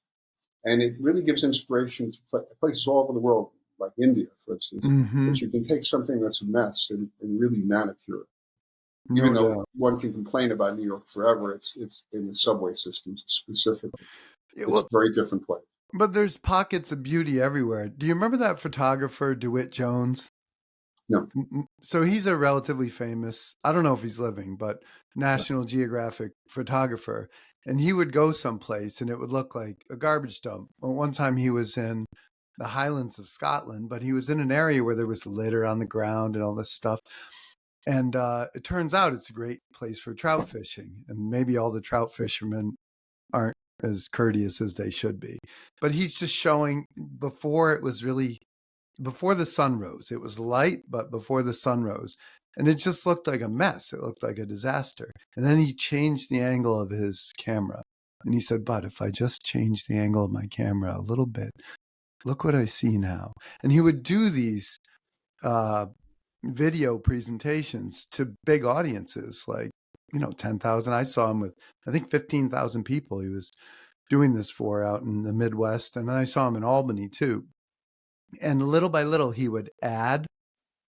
And it really gives inspiration to places all over the world, like India, for instance, that you can take something that's a mess and really manicure it. Even though one can complain about New York forever, it's in the subway systems specifically. It's a very different place. But there's pockets of beauty everywhere. Do you remember that photographer, DeWitt Jones? No. So he's a relatively famous, I don't know if he's living, but National Geographic photographer. And he would go someplace and it would look like a garbage dump. Well, one time he was in the Highlands of Scotland, but he was in an area where there was litter on the ground and all this stuff. And it turns out it's a great place for trout fishing. And maybe all the trout fishermen aren't as courteous as they should be. But he's just showing before the sun rose. It was light, but before the sun rose. And it just looked like a mess. It looked like a disaster. And then he changed the angle of his camera. And he said, but if I just change the angle of my camera a little bit, look what I see now. And he would do these video presentations to big audiences, like, 10,000. I saw him with, I think, 15,000 people he was doing this for out in the Midwest. And then I saw him in Albany too. And little by little, he would add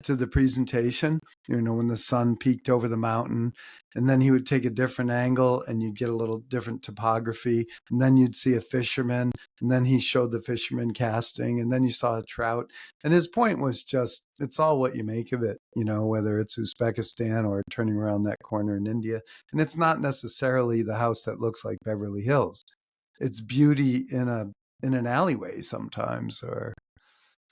to the presentation, when the sun peaked over the mountain, and then he would take a different angle and you'd get a little different topography. And then you'd see a fisherman, and then he showed the fisherman casting, and then you saw a trout. And his point was just, it's all what you make of it, whether it's Uzbekistan or turning around that corner in India. And it's not necessarily the house that looks like Beverly Hills. It's beauty in an alleyway sometimes,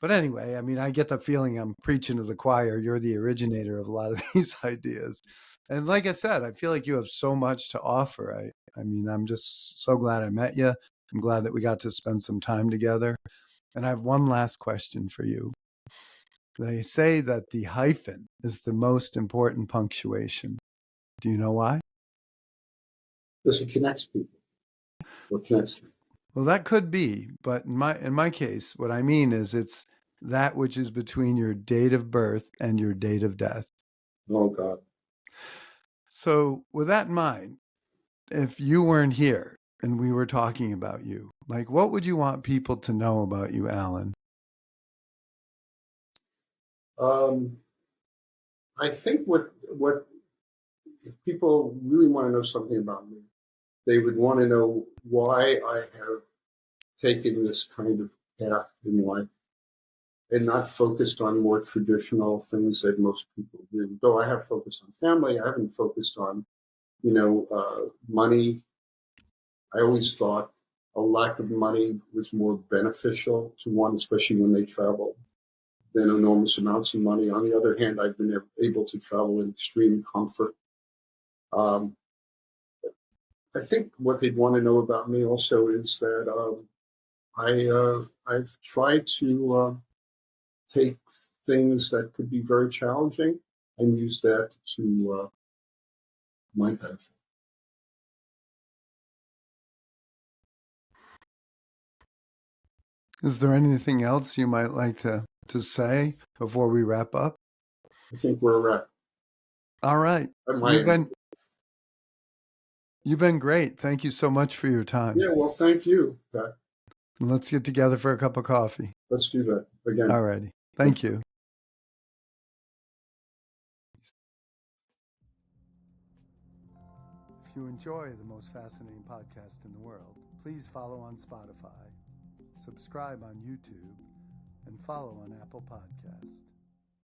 but anyway, I mean, I get the feeling I'm preaching to the choir. You're the originator of a lot of these ideas. And like I said, I feel like you have so much to offer. I mean, I'm just so glad I met you. I'm glad that we got to spend some time together. And I have one last question for you. They say that the hyphen is the most important punctuation. Do you know why? Because it connects people. What connects them? Well, that could be, but in my case, what I mean is it's that which is between your date of birth and your date of death. Oh, God. So with that in mind, if you weren't here and we were talking about you, like, what would you want people to know about you, Allen? I think what if people really want to know something about me, they would want to know why I have taken this kind of path in life and not focused on more traditional things that most people do. Though I have focused on family, I haven't focused on, money. I always thought a lack of money was more beneficial to one, especially when they travel, than enormous amounts of money. On the other hand, I've been able to travel in extreme comfort. Um, I think what they'd want to know about me also is that I've tried to take things that could be very challenging and use that to my benefit. Is there anything else you might like to say before we wrap up? I think we're at. All right. My, You've been great. Thank you so much for your time. yeah, well, thank you, Pat. Let's get together for a cup of coffee. Let's do that again. All righty. Thank you. If you enjoy the most fascinating podcast in the world, please follow on Spotify, subscribe on YouTube, and follow on Apple Podcast.